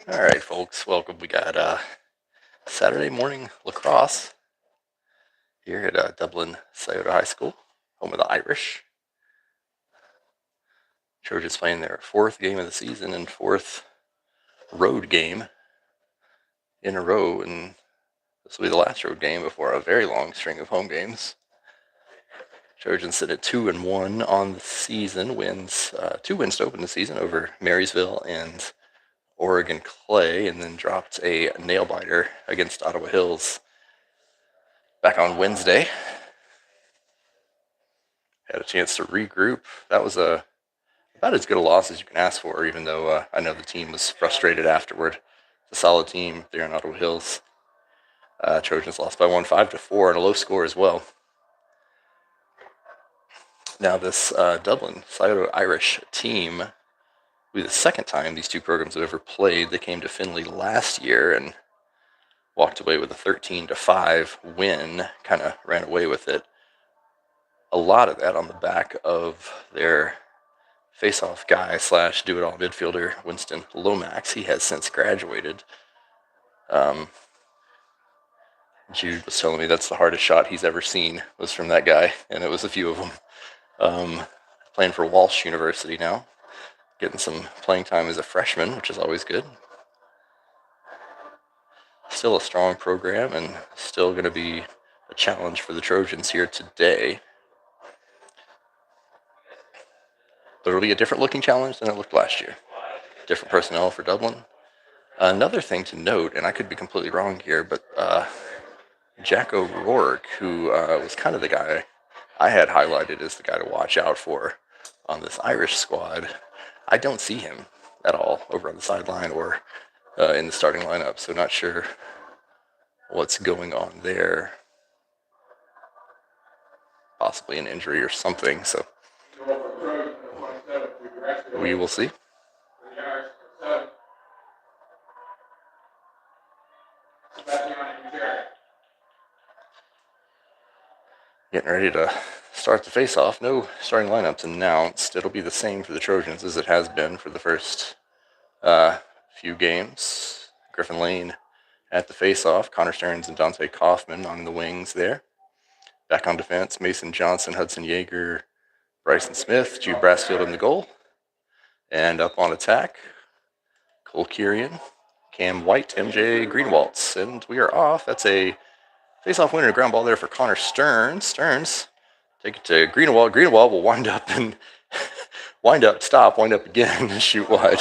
All right, folks, welcome. We got Saturday morning lacrosse here at Dublin Scioto High School, home of the Irish. Trojans playing their fourth game of the season and fourth road game in a row, and this will be the last road game before a very long string of home games. Trojans sit at 2-1 on the season, two wins to open the season over Marysville and Oregon Clay, and then dropped a nail biter against Ottawa Hills back on Wednesday. Had a chance to regroup. That was about as good a loss as you can ask for, even though I know the team was frustrated afterward. It's a solid team there in Ottawa Hills. Trojans lost by 5-4 and a low score as well. Now this Dublin Scioto Irish team will be the second time these two programs have ever played. They came to Findlay last year and walked away with a 13-5 win, kind of ran away with it. A lot of that on the back of their face-off guy / do-it-all midfielder Winston Lomax. He has since graduated. Jude was telling me that's the hardest shot he's ever seen was from that guy, and it was a few of them. Playing for Walsh University now, getting some playing time as a freshman, which is always good. Still a strong program and still going to be a challenge for the Trojans here today. But it'll be a different looking challenge than it looked last year. Different personnel for Dublin. Another thing to note, and I could be completely wrong here, but Jack O'Rourke, who was kind of the guy I had highlighted as the guy to watch out for on this Irish squad, I don't see him at all over on the sideline or in the starting lineup, so not sure what's going on there. Possibly an injury or something, so we will see. Getting ready to start the face-off. No starting lineups announced. It'll be the same for the Trojans as it has been for the first few games. Griffin Lane at the face-off. Connor Stearns and Dante Kaufman on the wings there. Back on defense, Mason Johnson, Hudson Yeager, Bryson Smith, Jude Brassfield in the goal. And up on attack, Cole Kirian, Cam White, MJ Greenwaltz. And we are off. That's a face-off winner, ground ball there for Connor Stearns. Stearns take it to Greenwald. Greenwald will wind up and wind up again, and shoot wide.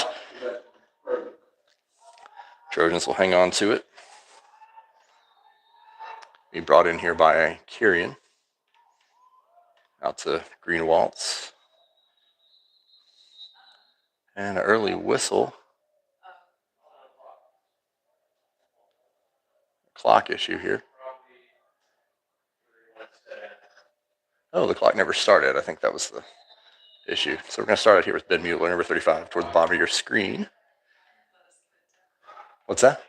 Trojans will hang on to it. Be brought in here by Kirian. Out to Greenwaltz. And an early whistle. Clock issue here. Oh, the clock never started. I think that was the issue. So we're going to start out here with Ben Mueller, number 35, toward the bottom of your screen. What's that?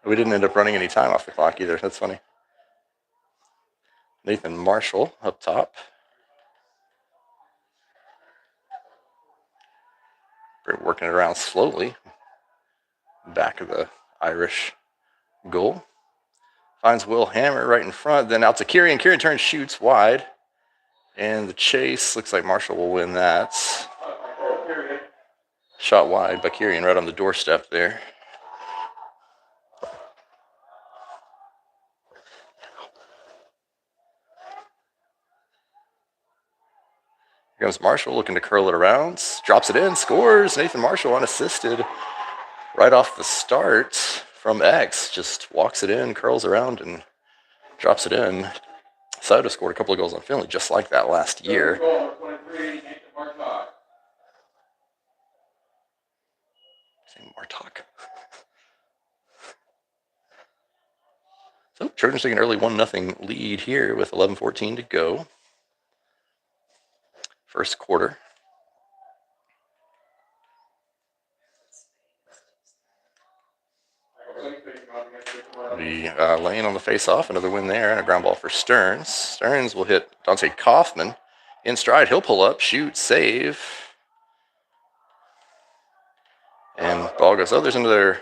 We didn't end up running any time off the clock either. That's funny. Nathan Marshall up top. We're working it around slowly. Back of the Irish goal. Finds Will Hammer right in front, then out to Kirian. Kirian turns, shoots wide. And the chase, looks like Marshall will win that. Shot wide by Kirian right on the doorstep there. Here comes Marshall looking to curl it around. Drops it in, scores. Nathan Marshall unassisted right off the start from X. Just walks it in, curls around, and drops it in. Scioto scored a couple of goals on Finley just like that last year. Martok. So Trojans taking an early 1-0 lead here with 11:14 to go. First quarter. Be laying on the face-off. Another win there and a ground ball for Stearns. Stearns will hit Dante Kaufman in stride. He'll pull up, shoot, save. And ball goes, oh, there's another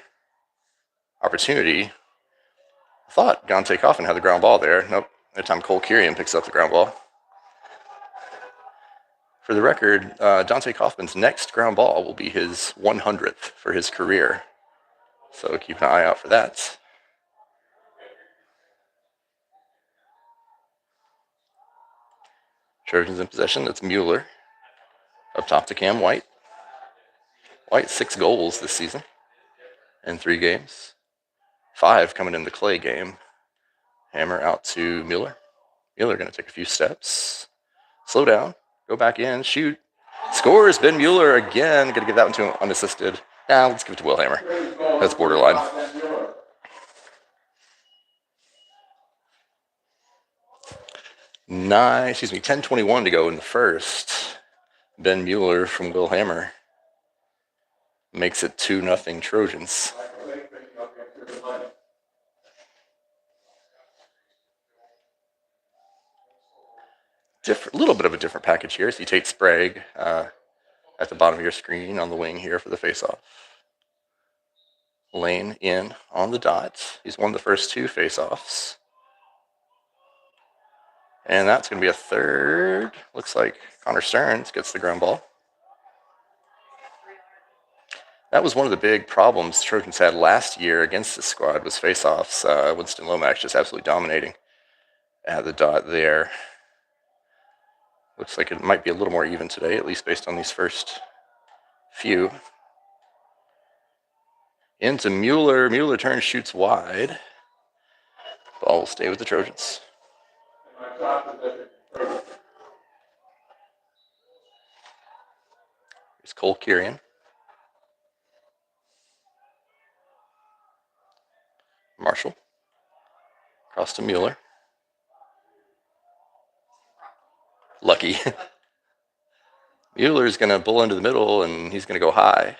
opportunity. I thought Dante Coffin had the ground ball there. Nope. That time Cole Kirian picks up the ground ball. For the record, Dante Kaufman's next ground ball will be his 100th for his career. So keep an eye out for that. Trojans in possession. That's Mueller. Up top to Cam White. White, 6 goals this season in 3 games. 5 coming in the Clay game. Hammer out to Mueller. Mueller going to take a few steps. Slow down. Go back in. Shoot. Scores. Ben Mueller again. Going to give that one to him unassisted. Now let's give it to Will Hammer. That's borderline. Nine, 10:21 to go in the first. Ben Mueller from Will Hammer makes it 2-0 Trojans. Little bit of a different package here. So you take Sprague at the bottom of your screen on the wing here for the faceoff. Lane in on the dot. He's won the first 2 faceoffs. And that's going to be a third. Looks like Connor Stearns gets the ground ball. That was one of the big problems Trojans had last year against this squad was faceoffs. Winston Lomax just absolutely dominating at the dot there. Looks like it might be a little more even today, at least based on these first few. Into Mueller. Mueller turns, shoots wide. Ball will stay with the Trojans. Here's Cole Kirian. Marshall. Across to Mueller. Lucky. Mueller's going to bull into the middle, and he's going to go high.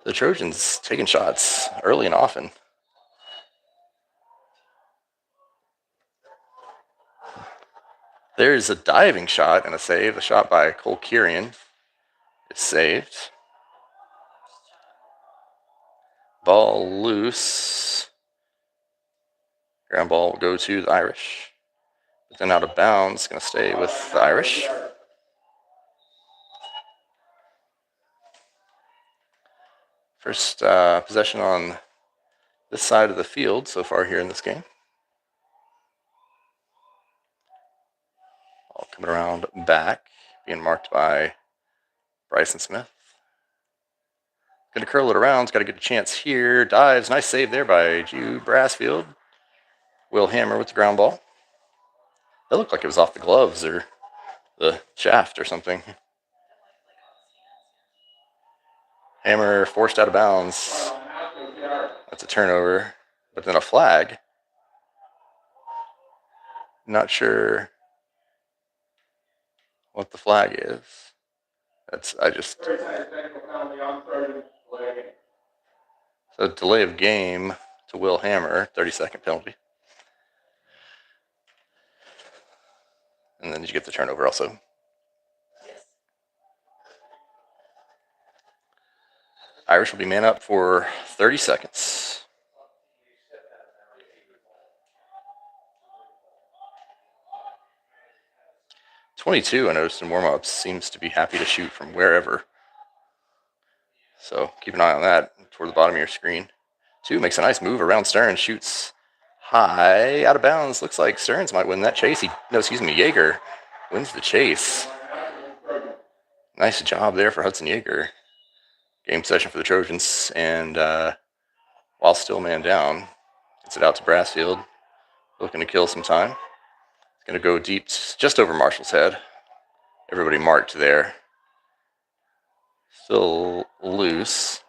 The Trojans taking shots early and often. There's a diving shot and a save. A shot by Cole Kirian is saved. Ball loose. Ground ball will go to the Irish. But then out of bounds, going to stay with the Irish. First possession on this side of the field so far here in this game. All coming around back, being marked by Bryson Smith. Going to curl it around. He's got a good chance here. Dives. Nice save there by Jude Brassfield. Will Hammer with the ground ball. That looked like it was off the gloves or the shaft or something. Hammer forced out of bounds. That's a turnover, but then a flag. Not sure what the flag is. So delay of game to Will Hammer, 30-second penalty. And then did you get the turnover also? Irish will be man up for 30 seconds. .22, I noticed in warm-ups, seems to be happy to shoot from wherever. So keep an eye on that toward the bottom of your screen. 2 makes a nice move around Stearns, shoots high, out of bounds. Looks like Stearns might win that chase. Yeager wins the chase. Nice job there for Hudson Yeager. Game possession for the Trojans, and while still man down, gets it out to Brassfield, looking to kill some time. It's going to go deep, just over Marshall's head. Everybody marked there. Still loose.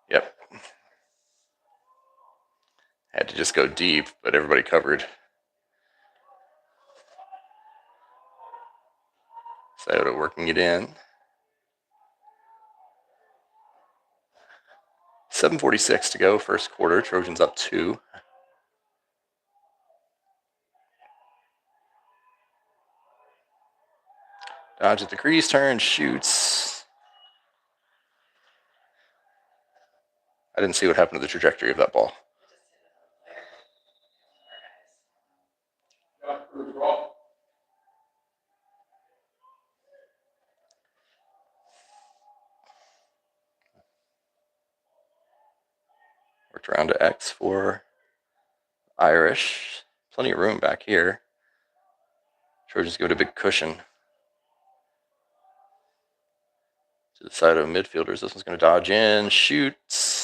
Yep. Had to just go deep, but everybody covered. Scioto working it in. 7:46 to go, first quarter. Trojans up 2. Dodge at the crease, turns, shoots. I didn't see what happened to the trajectory of that ball. Worked around to X for Irish. Plenty of room back here. Trojans give it a big cushion to the side of midfielders. This one's going to dodge in, shoots.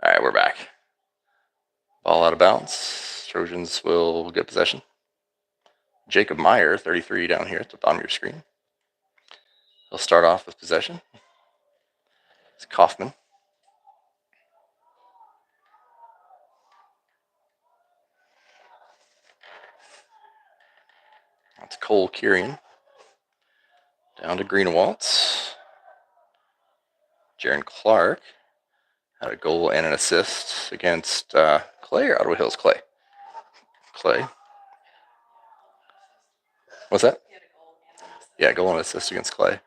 All right, we're back. Ball out of bounds. Trojans will get possession. Jacob Meyer, 33 down here at the bottom of your screen. He'll start off with possession. It's Kaufman. That's Cole Kieran. Down to Greenwalt. Jaron Clark had a goal and an assist against Clay or Ottawa Hills? Clay. What's that? Yeah, goal and assist against Clay.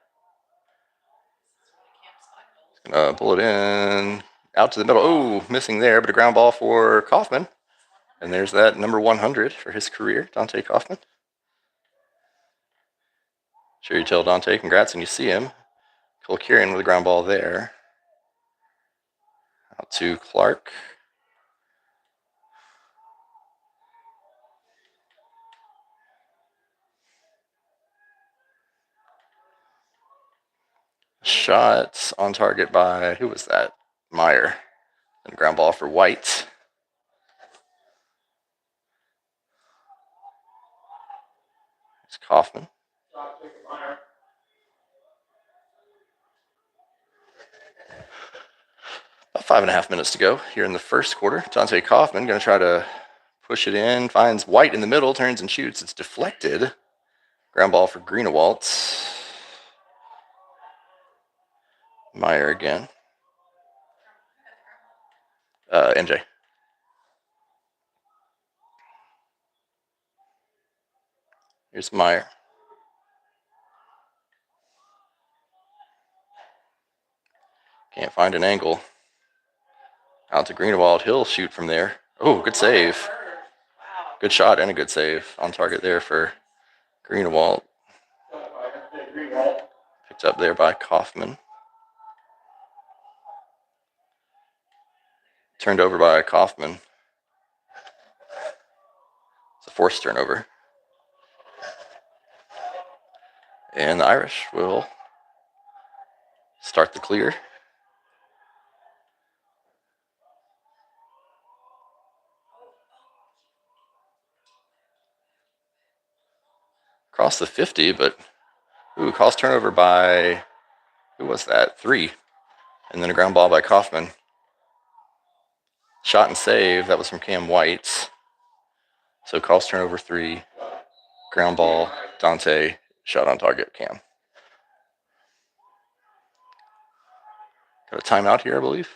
Gonna pull it in, out to the middle. Oh, missing there, but a ground ball for Kaufman. And there's that number 100 for his career, Dante Kaufman. Sure you tell Dante congrats when you see him. Cole Kieran with a ground ball there. Out to Clark. Shot on target by, who was that? Meyer. And a ground ball for White. It's Kaufman. About 5.5 minutes to go here in the first quarter. Dante Kaufman going to try to push it in, finds White in the middle, turns and shoots. It's deflected. Ground ball for Greenewalt. Meyer again. MJ. Here's Meyer. Can't find an angle. Out to Greenewald. He'll shoot from there. Oh, good save. Good shot and a good save on target there for Greenewald. Picked up there by Kaufman. Turned over by Kaufman. It's a forced turnover. And the Irish will start the clear. Across the 50, but caused turnover by, who was that? 3. And then a ground ball by Kaufman. Shot and save, that was from Cam White. So calls turnover 3, ground ball, Dante, shot on target, Cam. Got a timeout here, I believe.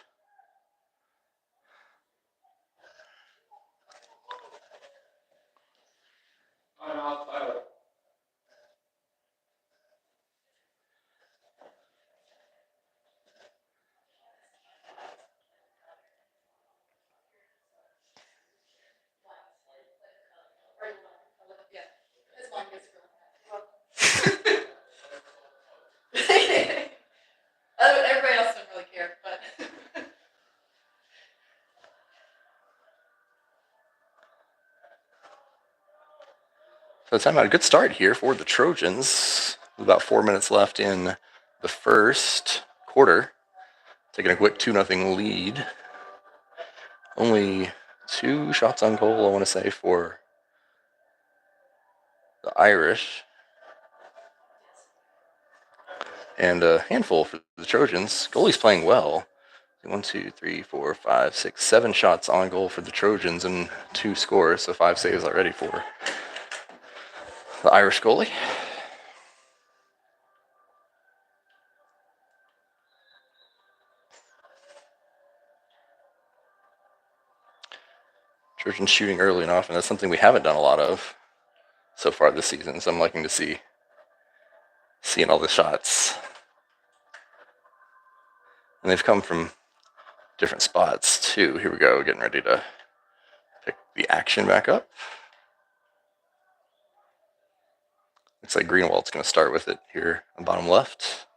Everybody else doesn't really care, but. So the timeout, a good start here for the Trojans. About 4 minutes left in the first quarter. Taking a quick 2-0 lead. Only 2 shots on goal, I want to say, for the Irish. And a handful for the Trojans. Goalie's playing well. 1, 2, 3, 4, 5, 6, 7 shots on goal for the Trojans and 2 scores, so 5 saves already for the Irish goalie. Trojans shooting early and often. That's something we haven't done a lot of so far this season, so I'm liking to seeing all the shots. And they've come from different spots too. Here we go, getting ready to pick the action back up. Looks like Greenwald's going to start with it here on bottom left.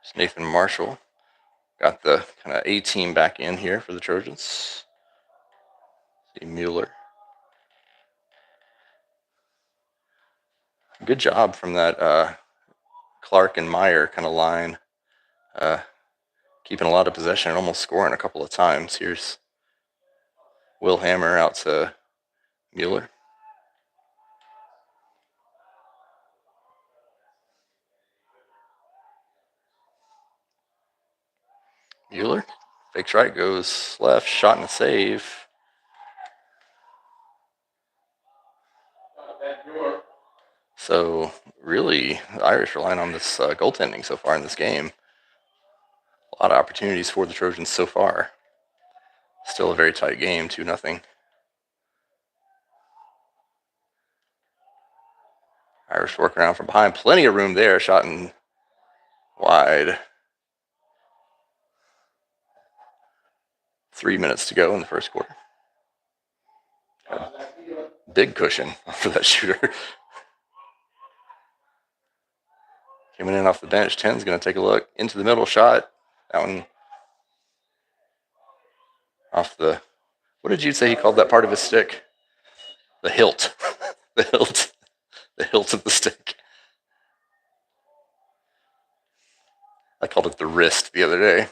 There's Nathan Marshall. Got the kind of A team back in here for the Trojans. See Mueller. Good job from that Clark and Meyer kind of line. Keeping a lot of possession and almost scoring a couple of times. Here's Will Hammer out to Mueller. Mueller fakes right, goes left, shot and a save. So really, the Irish relying on this goaltending so far in this game. A lot of opportunities for the Trojans so far. Still a very tight game, 2-0. Irish work around from behind. Plenty of room there, shot in wide. 3 minutes to go in the first quarter. Big cushion for that shooter. Coming in off the bench, 10's going to take a look. Into the middle shot. That one off the... What did you say he called that part of his stick? The hilt. The hilt. The hilt of the stick. I called it the wrist the other day.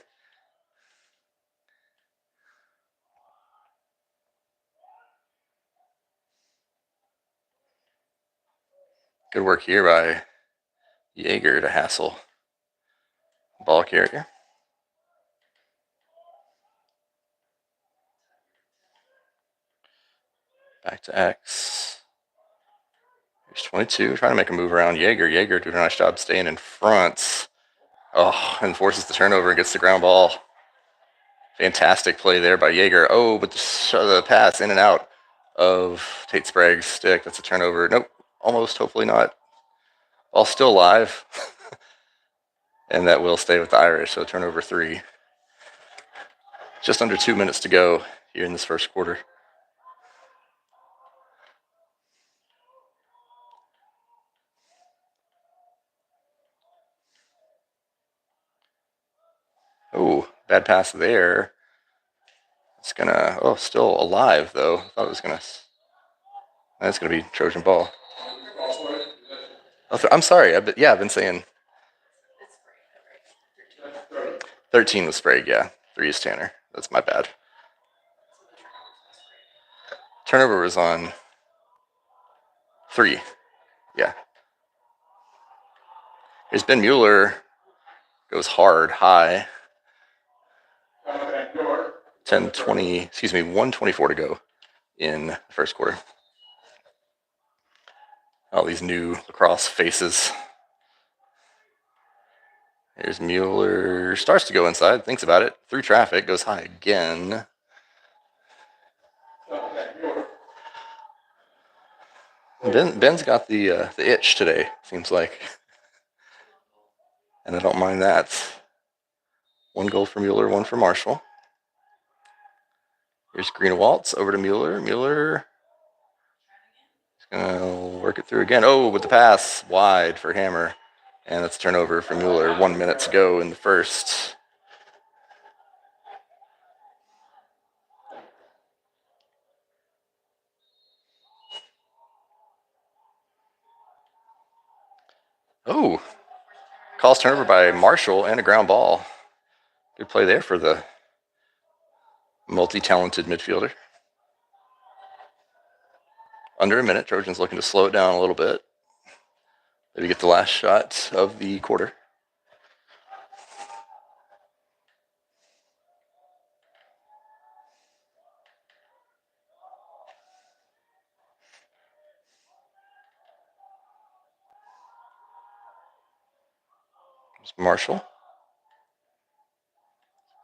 Good work here by Jaeger to hassle ball carrier. Back to X. Here's 22, trying to make a move around Jaeger. Jaeger doing a nice job staying in front. Oh, and forces the turnover and gets the ground ball. Fantastic play there by Jaeger. Oh, but the pass in and out of Tate Sprague's stick. That's a turnover. Nope, almost, hopefully not. Ball still alive. And that will stay with the Irish, so turnover 3. Just under 2 minutes to go here in this first quarter. Oh, bad pass there. It's gonna, still alive though. I thought it was gonna, that's gonna be Trojan ball. I'm sorry, I've been saying 13 was Sprague, yeah. 3 is Tanner. That's my bad. Turnover was on 3. Yeah. Here's Ben Mueller. Goes hard, high. 1:24 to go in the first quarter. All these new lacrosse faces. Here's Mueller. Starts to go inside, thinks about it. Through traffic, goes high again. Ben's got the itch today, seems like. And I don't mind that. 1 goal for Mueller, 1 for Marshall. Here's Greenwaltz over to Mueller. Mueller is going to work it through again. Oh, with the pass wide for Hammer. And that's turnover for Mueller. 1 minute to go in the first. Oh, calls turnover by Marshall and a ground ball. Good play there for the multi-talented midfielder. Under a minute, Trojans looking to slow it down a little bit. Maybe get the last shot of the quarter. It's Marshall.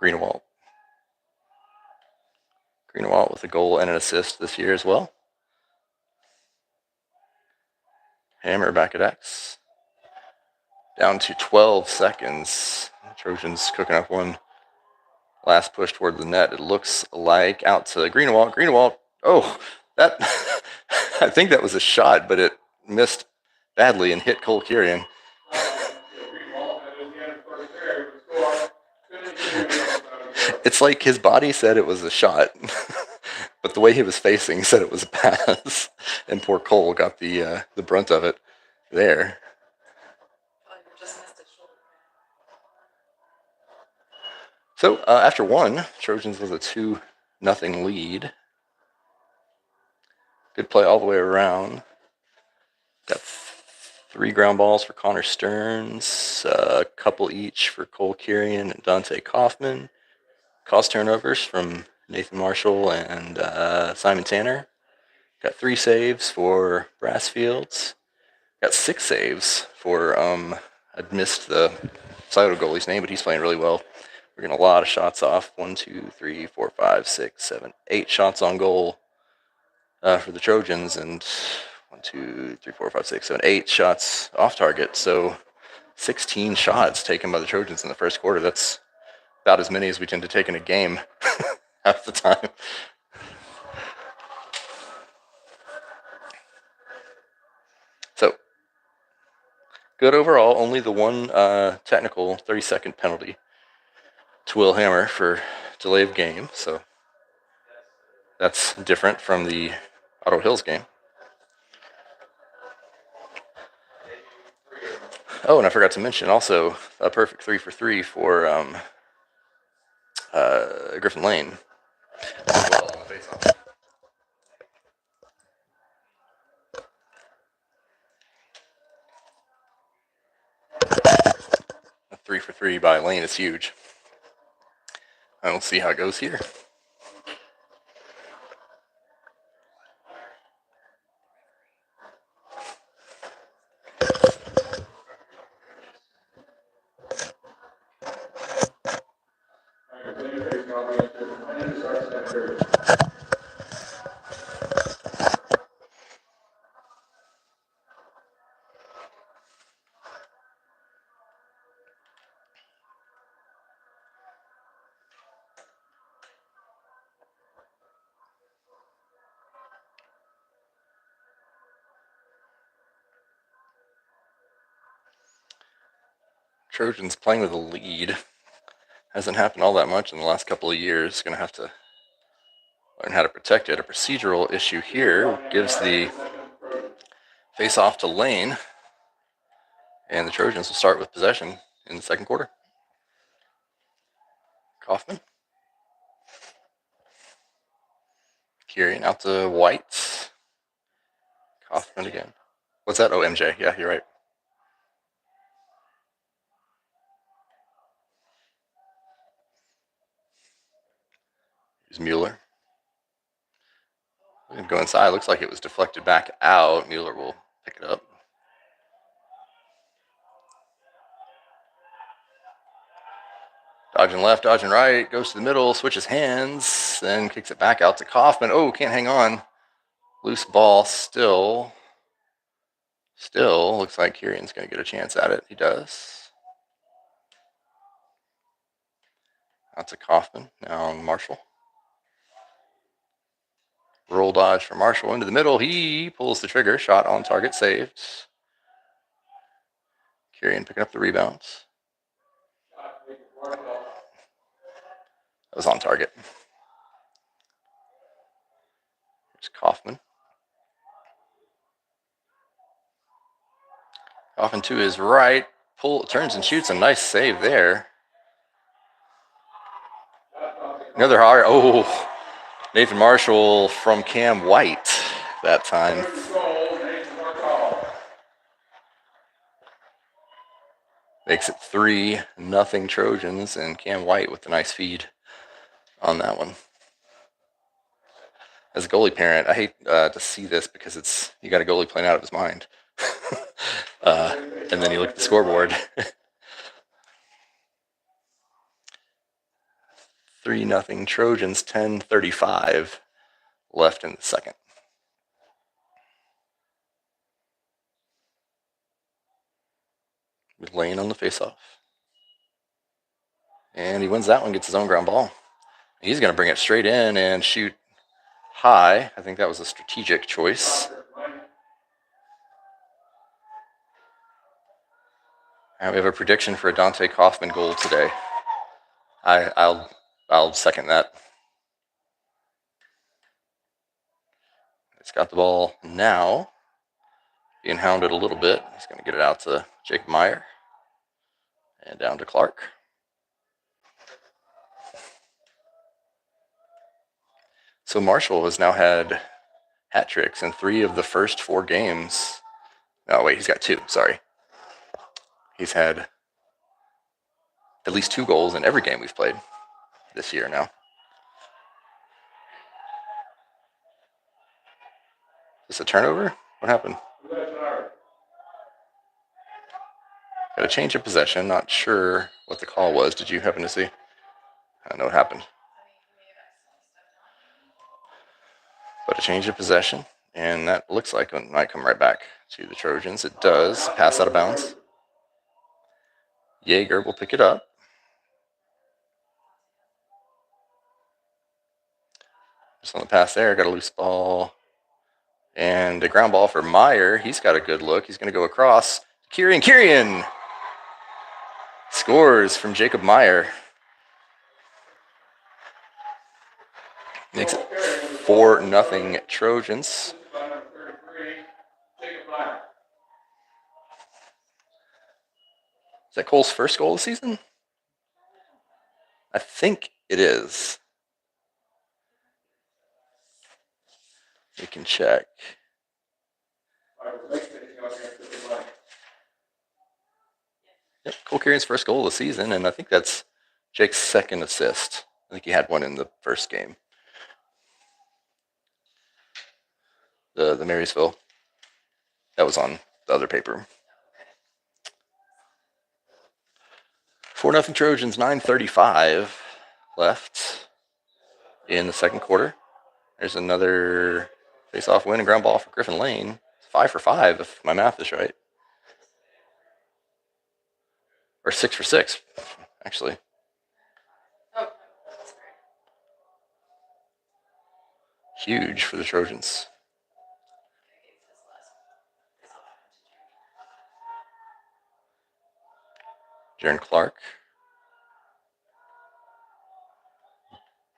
Greenwald. Greenwald with a goal and an assist this year as well. Hammer back at X. Down to 12 seconds. Trojans cooking up one last push toward the net. It looks like out to Greenwald. Greenwald. Oh, that. I think that was a shot, but it missed badly and hit Cole Kirian. It's like his body said it was a shot, but the way he was facing said it was a pass, and poor Cole got the brunt of it there. So after one, Trojans with a 2-0 lead. Good play all the way around. Got 3 ground balls for Connor Stearns, a couple each for Cole Kirian and Dante Kaufman. Caused turnovers from Nathan Marshall and Simon Tanner. Got 3 saves for Brassfields. Got 6 saves for, I'd missed the Scioto goalie's name, but he's playing really well. We're getting a lot of shots off. 1, 2, 3, 4, 5, 6, 7, 8 shots on goal for the Trojans, and 1, 2, 3, 4, 5, 6, 7, 8 shots off target. So 16 shots taken by the Trojans in the first quarter. That's about as many as we tend to take in a game half the time. So good overall. Only the one technical 30-second penalty to Will Hammer for delay of game. So that's different from the Otto Hills game. Oh, and I forgot to mention also a perfect 3 for 3 for Griffin Lane as well on the faceoff. A 3 for 3 by Lane is huge. And we'll see how it goes here. Trojans playing with a lead. Hasn't happened all that much in the last couple of years. Going to have to learn how to protect it. A procedural issue here gives the face-off to Lane, and the Trojans will start with possession in the second quarter. Kaufman. Kirian out to White. Kaufman again. What's that? Oh, MJ. Yeah, you're right. Here's Mueller. We're going to go inside. Looks like it was deflected back out. Mueller will pick it up. Dodging left, dodging right, goes to the middle, switches hands, then kicks it back out to Kaufman. Oh, can't hang on. Loose ball still. Still looks like Kirian's going to get a chance at it. He does. Out to Kaufman. Now on Marshall. Roll dodge for Marshall into the middle. He pulls the trigger. Shot on target, saved. Kirian picking up the rebounds. That was on target. Here's Kaufman. off and to his right. Turns and shoots. A nice save there. Another higher. Oh, Nathan Marshall from Cam White that time. Makes it 3-0 Trojans, and Cam White with a nice feed on that one. As a goalie parent, I hate to see this because you got a goalie playing out of his mind. And then you look at the scoreboard. 3-0 Trojans, 10:35 left in the second. With Lane on the faceoff. And he wins that one, gets his own ground ball. He's going to bring it straight in and shoot high. I think that was a strategic choice. And we have a prediction for a Dante Kaufman goal today. I'll second that. He's got the ball now, being hounded a little bit. He's going to get it out to Jake Meyer and down to Clark. So Marshall has now had hat tricks in 3 of the first 4 games. Oh, wait, he's got 2. Sorry. He's had at least 2 goals in every game we've played this year now. Is this a turnover? What happened? Got a change of possession. Not sure what the call was. Did you happen to see? I don't know what happened. But a change of possession, and that looks like it might come right back to the Trojans. It does. Pass out of bounds. Yeager will pick it up. Just on the pass there, got a loose ball. And a ground ball for Meyer. He's got a good look. He's going to go across. Kirian scores from Jacob Meyer. Makes it 4-0 Trojans. Is that Cole's first goal of the season? I think it is. We can check. Yep, Cole Kirian's first goal of the season, and I think that's Jake's second assist. I think he had one in the first game. The Marysville. That was on the other paper. 4-0 Trojans, 9:35 left in the second quarter. There's another face-off win and ground ball for Griffin Lane. 5 for 5, if my math is right. Or 6 for 6, actually. Huge for the Trojans. Jaron Clark.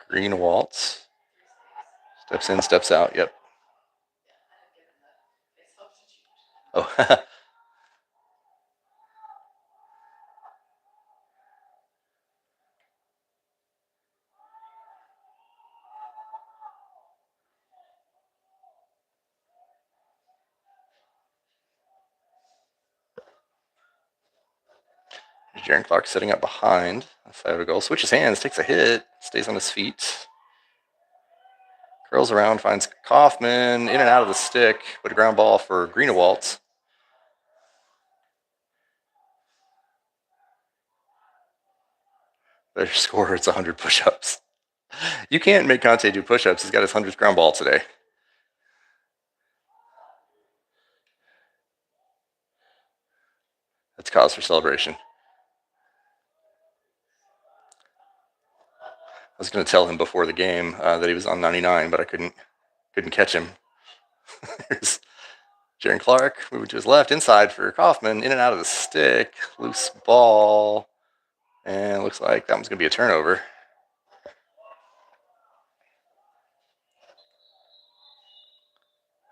Green waltz. Steps in, steps out. Yep. Oh, Jaron Clark sitting up behind the side of the goal. Switches hands, takes a hit, stays on his feet. Curls around, finds Kaufman in and out of the stick, but a ground ball for Greenewaltz. Better score, it's 100 push-ups. You can't make Conte do push-ups. He's got his 100th ground ball today. That's cause for celebration. I was going to tell him before the game that he was on 99, but I couldn't catch him. Here's Jaron Clark moving to his left, inside for Kaufman, in and out of the stick, loose ball, and looks like that one's going to be a turnover.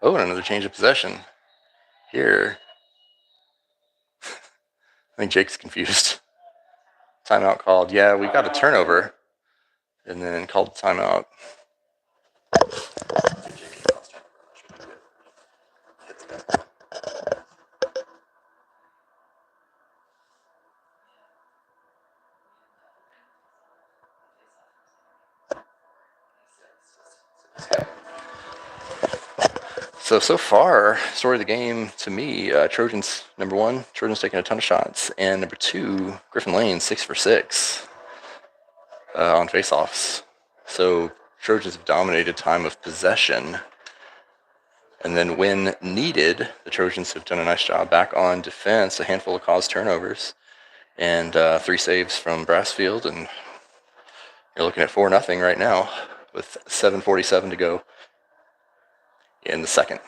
Oh, and another change of possession here. I think Jake's confused. Timeout called. Yeah, we got a turnover and then called timeout. So far, story of the game to me, Trojans, number one, Trojans taking a ton of shots, and number two, Griffin Lane, 6 for 6 on faceoffs. So Trojans have dominated time of possession. And then when needed, the Trojans have done a nice job back on defense, a handful of caused turnovers, and 3 saves from Brassfield, and you're looking at 4-0 right now with 7:47 to go in the second.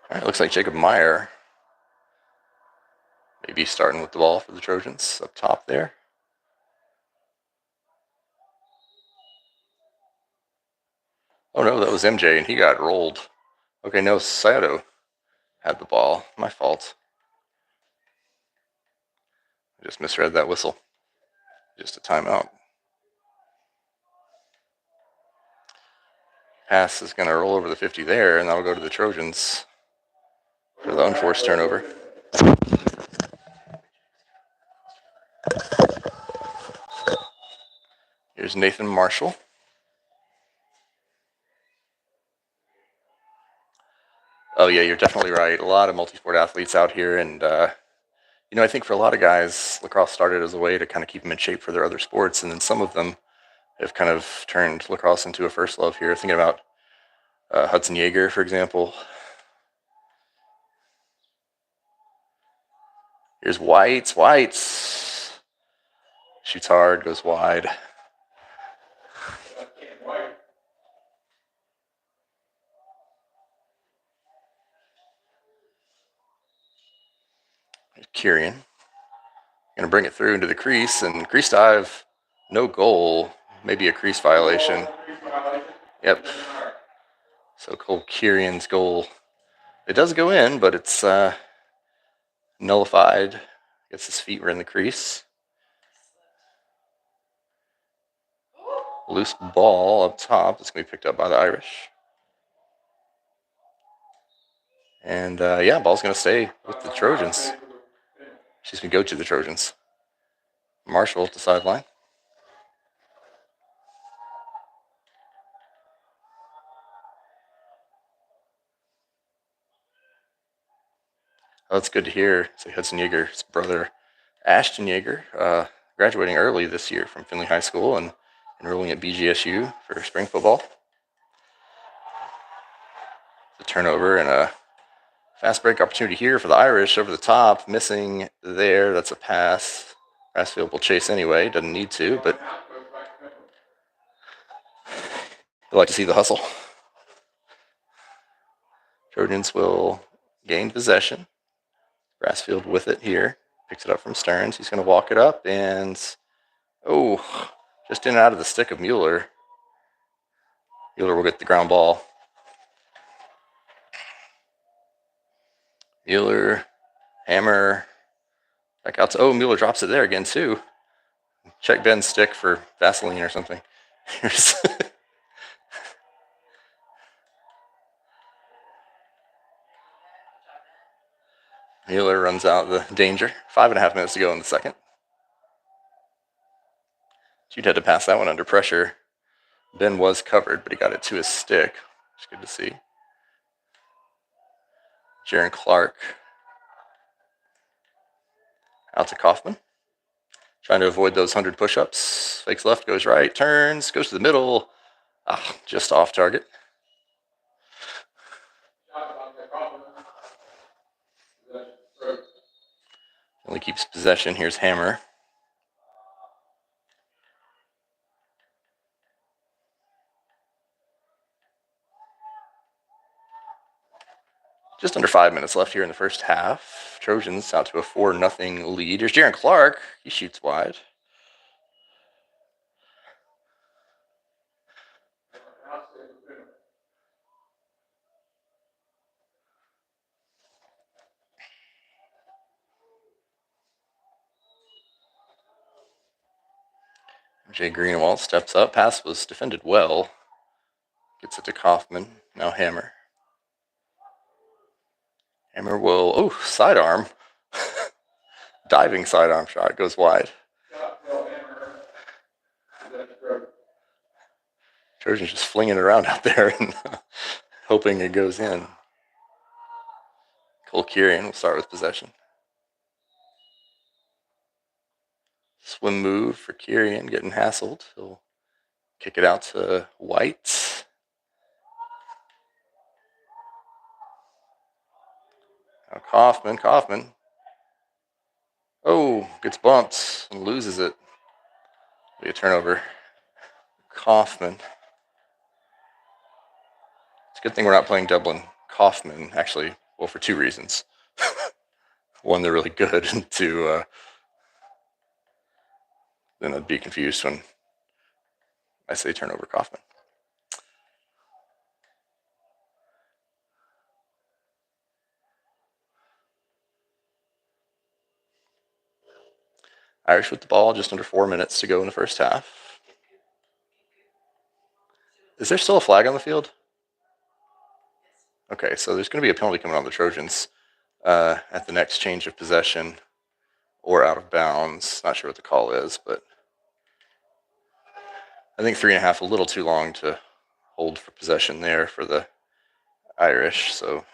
All right, looks like Jacob Meyer maybe starting with the ball for the Trojans up top there. Oh no, that was MJ, and he got rolled. Okay, no, Scioto had the ball. My fault. I just misread that whistle. Just a timeout. Pass is going to roll over the 50 there, and that'll go to the Trojans for the unforced turnover. Here's Nathan Marshall. Oh yeah, you're definitely right. A lot of multi-sport athletes out here, and I think for a lot of guys, lacrosse started as a way to kind of keep them in shape for their other sports, and then some of them have kind of turned lacrosse into a first love here. Thinking about Hudson Yeager, for example. Here's Whites. Shoots hard, goes wide. Kieran. Going to bring it through into the crease, and crease dive, no goal, maybe a crease violation. Yep. So Cole Kieran's goal, it does go in, but it's nullified. I guess his feet were in the crease. Loose ball up top. That's going to be picked up by the Irish. And ball's going to stay with the Trojans. She's going to go to the Trojans. Marshall at the sideline. Oh, that's good to hear. So Hudson Yeager's brother, Ashton Yeager, graduating early this year from Findlay High School and enrolling at BGSU for spring football. The turnover and a fast break opportunity here for the Irish over the top. Missing there. That's a pass. Brassfield will chase anyway. Doesn't need to, but you'd like to see the hustle. Trojans will gain possession. Brassfield with it here. Picks it up from Stearns. He's going to walk it up and, just in and out of the stick of Mueller. Mueller will get the ground ball. Mueller, hammer, back out to, Mueller drops it there again too. Check Ben's stick for Vaseline or something. Here's Mueller runs out the danger. 5.5 minutes to go in the second. You'd had to pass that one under pressure. Ben was covered, but he got it to his stick. It's good to see. Jaron Clark out to Kaufman. Trying to avoid those 100 push-ups. Fakes left, goes right, turns, goes to the middle. Just off target. Only keeps possession. Here's Hammer. Just under 5 minutes left here in the first half. Trojans out to a 4-0 lead. Here's Jaron Clark. He shoots wide. Jay Greenwald steps up. Pass was defended well. Gets it to Kaufman. Now Hammer. Hammer will, sidearm. Diving sidearm shot goes wide. Trojans just flinging it around out there and hoping it goes in. Cole Kirian will start with possession. Swim move for Kirian, getting hassled. He'll kick it out to White. Now Kaufman. Oh, gets bumped and loses it. Be a turnover. Kaufman. It's a good thing we're not playing Dublin. Kaufman, actually, well, for two reasons. One, they're really good, and two, then I'd be confused when I say turnover Kaufman. Irish with the ball, just under 4 minutes to go in the first half. Is there still a flag on the field? Okay, so there's going to be a penalty coming on the Trojans at the next change of possession or out of bounds. Not sure what the call is, but I think 3.5 a little too long to hold for possession there for the Irish. So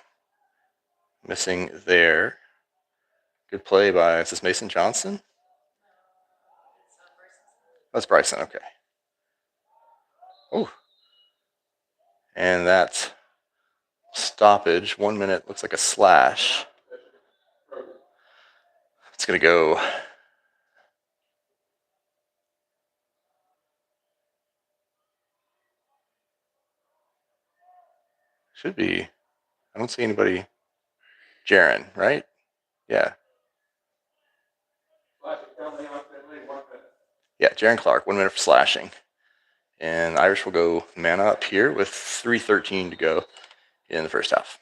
missing there. Good play by, is this Mason Johnson? That's Bryson, okay. Oh. And that stoppage, 1 minute, looks like a slash. It's going to go. Should be. I don't see anybody. Jaron, right? Yeah. Yeah, Jaron Clark, 1 minute for slashing. And Irish will go man up here with 3:13 to go in the first half.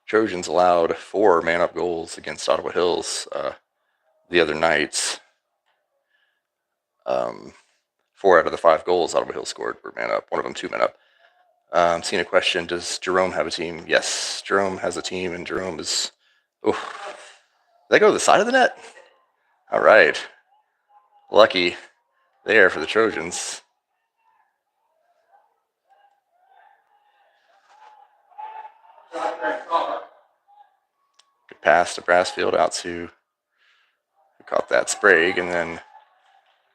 Trojans allowed 4 man-up goals against Ottawa Hills the other night. 4 out of the 5 goals Ottawa Hills scored were man-up, one of them 2 men-up. Seeing a question, does Jerome have a team? Yes, Jerome has a team, and Jerome is... Oh, did that go to the side of the net? All right. Lucky there for the Trojans. Good pass to Brassfield out to... Who caught that? Sprague, and then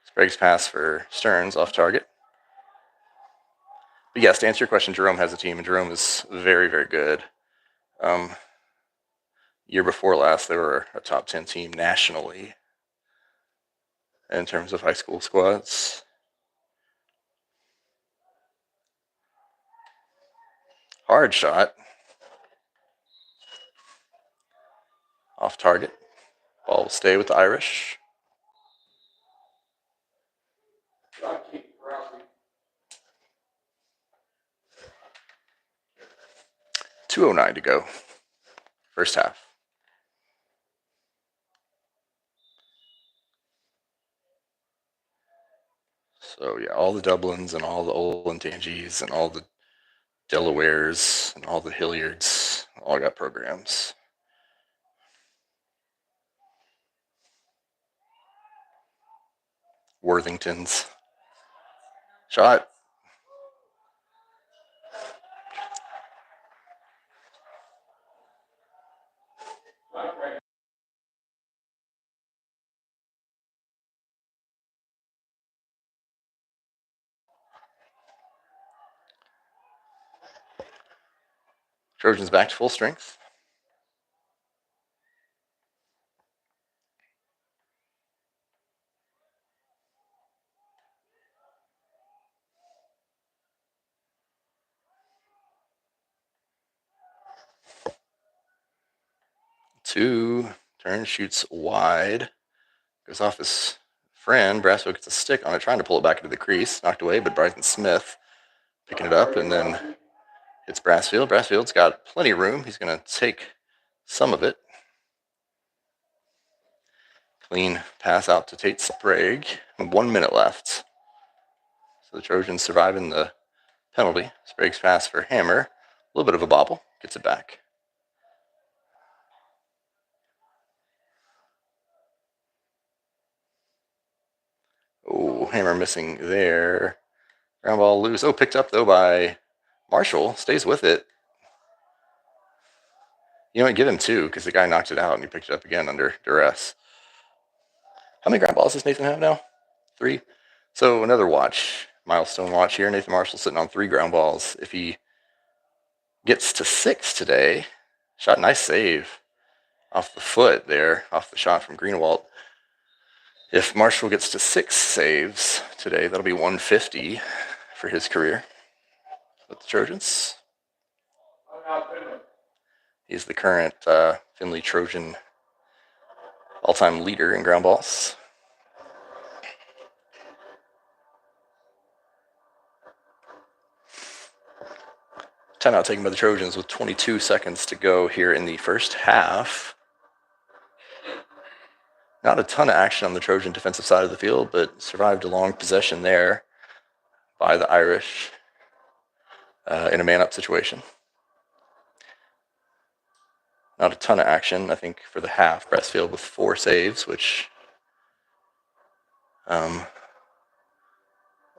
Sprague's pass for Stearns off target. But yes, to answer your question, Jerome has a team, and Jerome is very, very good. Year before last, they were a top 10 team nationally in terms of high school squads. Hard shot. Off target. Ball will stay with the Irish. .209 to go. First half. So yeah, all the Dublins and all the Olentangies and all the Delawares and all the Hilliards all got programs. Worthingtons. Shot. Trojans back to full strength. 2, turn, shoots wide, goes off his friend. Brassfield gets a stick on it, trying to pull it back into the crease, knocked away, but Bryson Smith picking it up and then hits Brassfield. Brassfield's got plenty of room. He's going to take some of it. Clean pass out to Tate Sprague. 1 minute left. So the Trojans surviving the penalty. Sprague's pass for Hammer. A little bit of a bobble. Gets it back. Oh, Hammer missing there. Ground ball loose. Oh, picked up though by Marshall. Stays with it. You know what? Give him 2 because the guy knocked it out and he picked it up again under duress. How many ground balls does Nathan have now? 3. So another watch, milestone watch here. Nathan Marshall sitting on 3 ground balls. If he gets to 6 today, shot nice save off the foot there, off the shot from Greenewalt. If Marshall gets to 6 saves today, that'll be 150 for his career with the Trojans. He's the current Findlay Trojan all-time leader in ground balls. Timeout taken by the Trojans with 22 seconds to go here in the first half. Not a ton of action on the Trojan defensive side of the field, but survived a long possession there by the Irish in a man-up situation. Not a ton of action, I think, for the half. Brassfield with 4 saves, which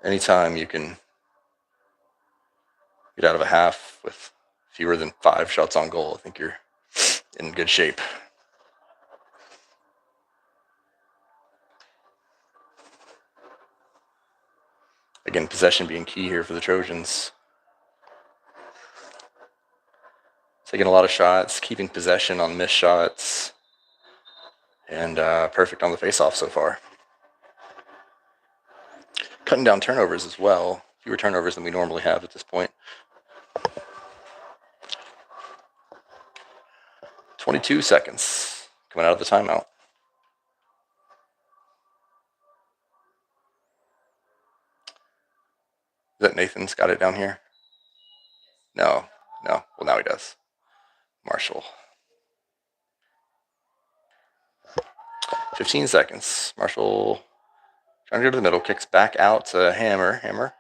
anytime you can get out of a half with fewer than 5 shots on goal, I think you're in good shape. Again, possession being key here for the Trojans. Taking a lot of shots, keeping possession on missed shots, and perfect on the face-off so far. Cutting down turnovers as well. Fewer turnovers than we normally have at this point. 22 seconds coming out of the timeout. Is that Nathan's got it down here? No. Well, now he does. Marshall. 15 seconds. Marshall trying to go to the middle, kicks back out to Hammer. Hammer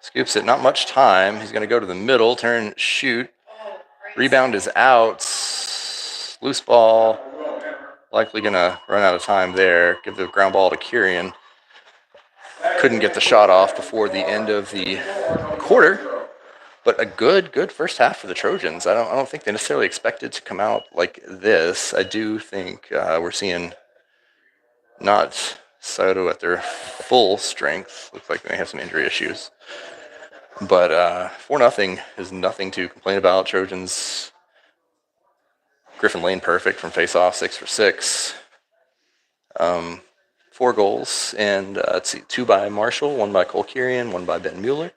scoops it. Not much time. He's going to go to the middle, turn, shoot. Rebound is out. Loose ball. Likely going to run out of time there. Give the ground ball to Kieran. Couldn't get the shot off before the end of the quarter. But a good first half for the Trojans. I don't think they necessarily expected to come out like this. I do think we're seeing not Scioto at their full strength. Looks like they have some injury issues. But 4-0 is nothing to complain about. Trojans, Griffin Lane perfect from face-off, 6 for 6. 4 goals, and let's see, 2 by Marshall, 1 by Cole Kieran, 1 by Ben Mueller.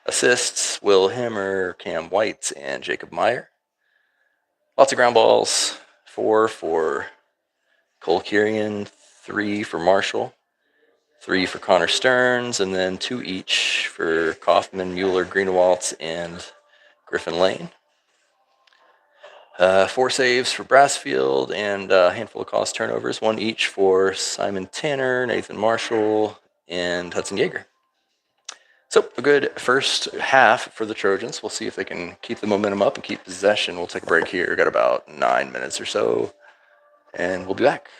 Assists, Will Hammer, Cam White, and Jacob Meyer. Lots of ground balls, 4 for Cole Kieran, 3 for Marshall, 3 for Connor Stearns, and then 2 each for Kaufman, Mueller, Greenewalt, and Griffin Lane. 4 saves for Brassfield, and a handful of cost turnovers, 1 each for Simon Tanner, Nathan Marshall, and Hudson Yeager. So a good first half for the Trojans. We'll see if they can keep the momentum up and keep possession. We'll take a break here. Got about 9 minutes or so, and we'll be back.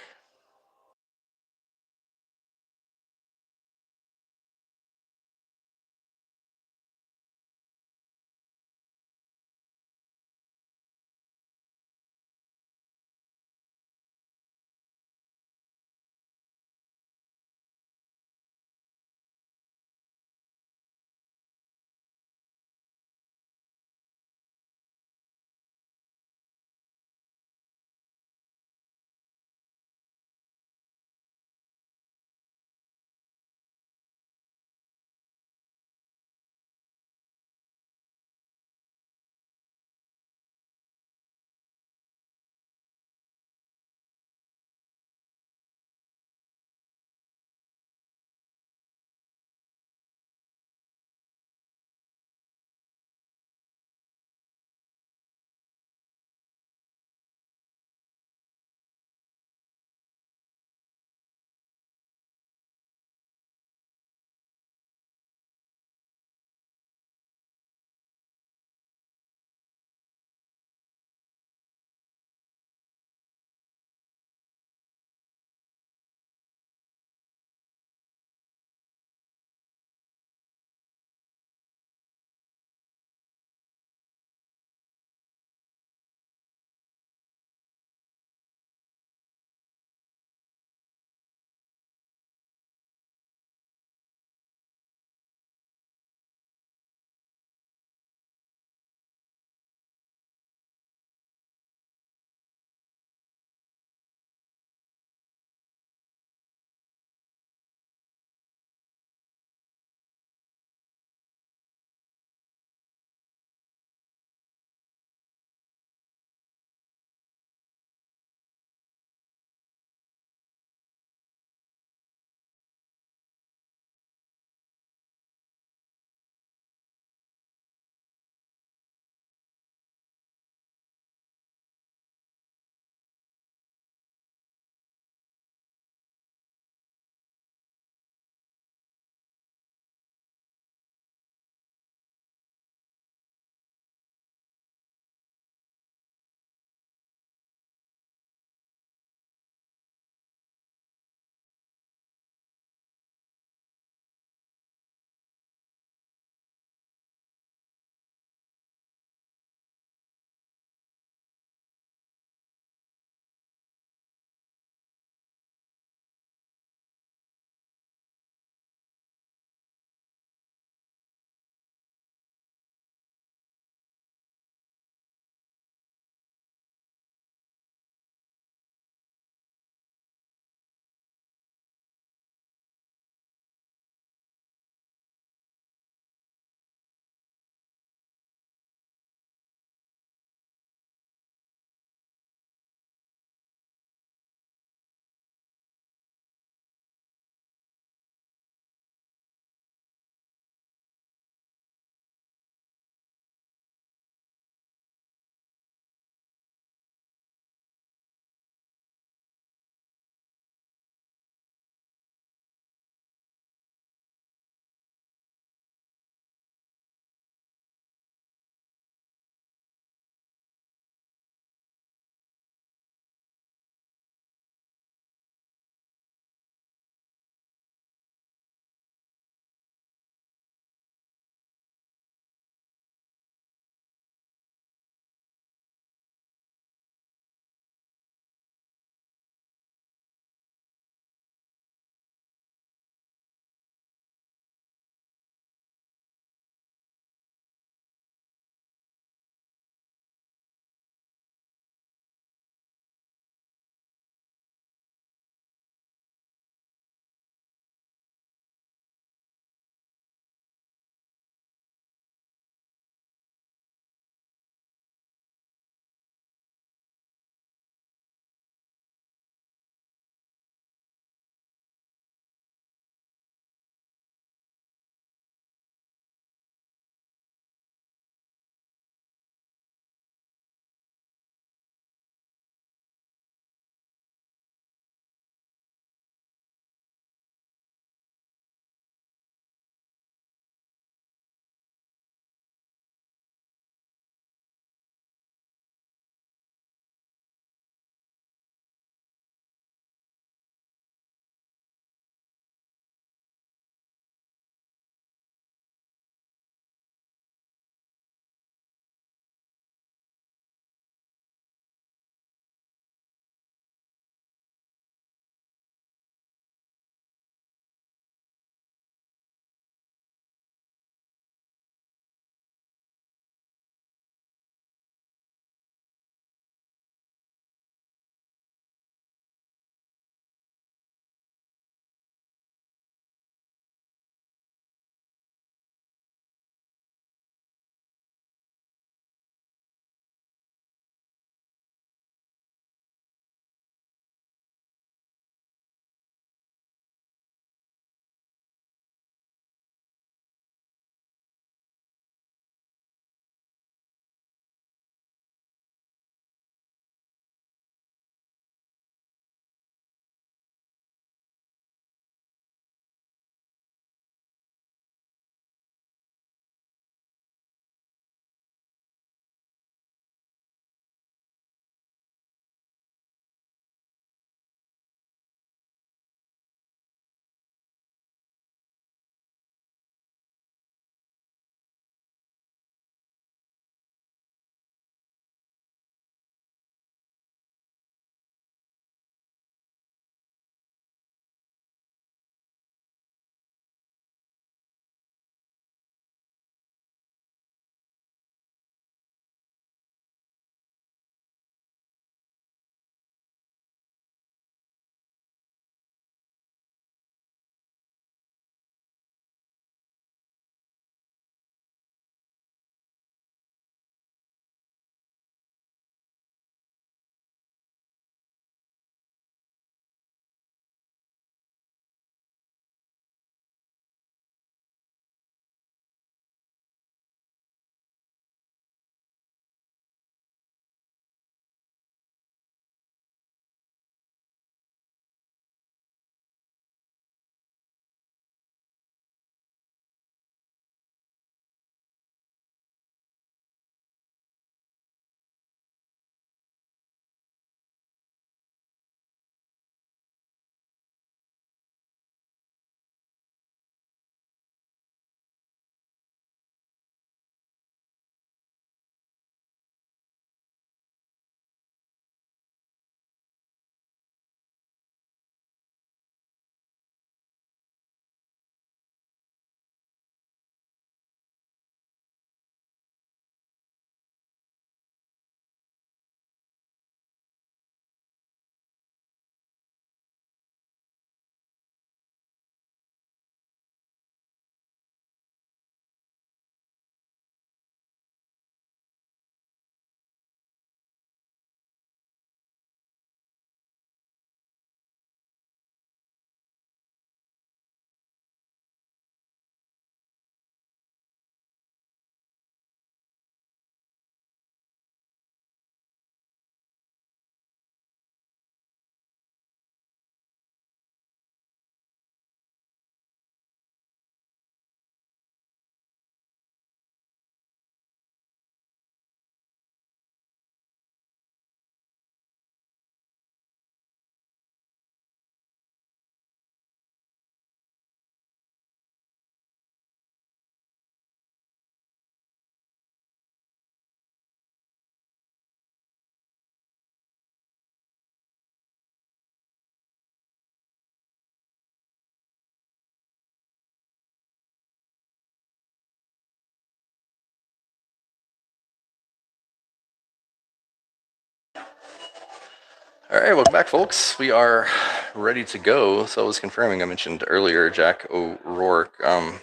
All right, welcome back, folks. We are ready to go. So I was confirming, I mentioned earlier, Jack O'Rourke was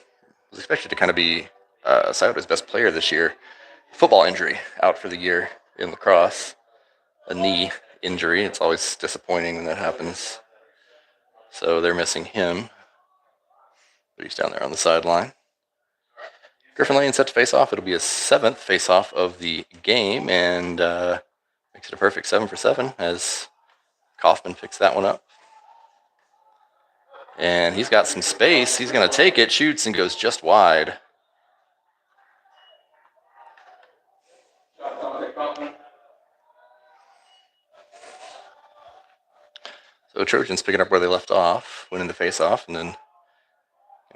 expected to kind of be Scioto's best player this year. Football injury, out for the year in lacrosse. A knee injury. It's always disappointing when that happens. So they're missing him. But he's down there on the sideline. Griffin Lane set to face off. It'll be his 7th face off of the game, and makes it a perfect 7 for 7 as Kaufman picks that one up. And he's got some space. He's going to take it, shoots, and goes just wide. So Trojans picking up where they left off, winning the face-off, and then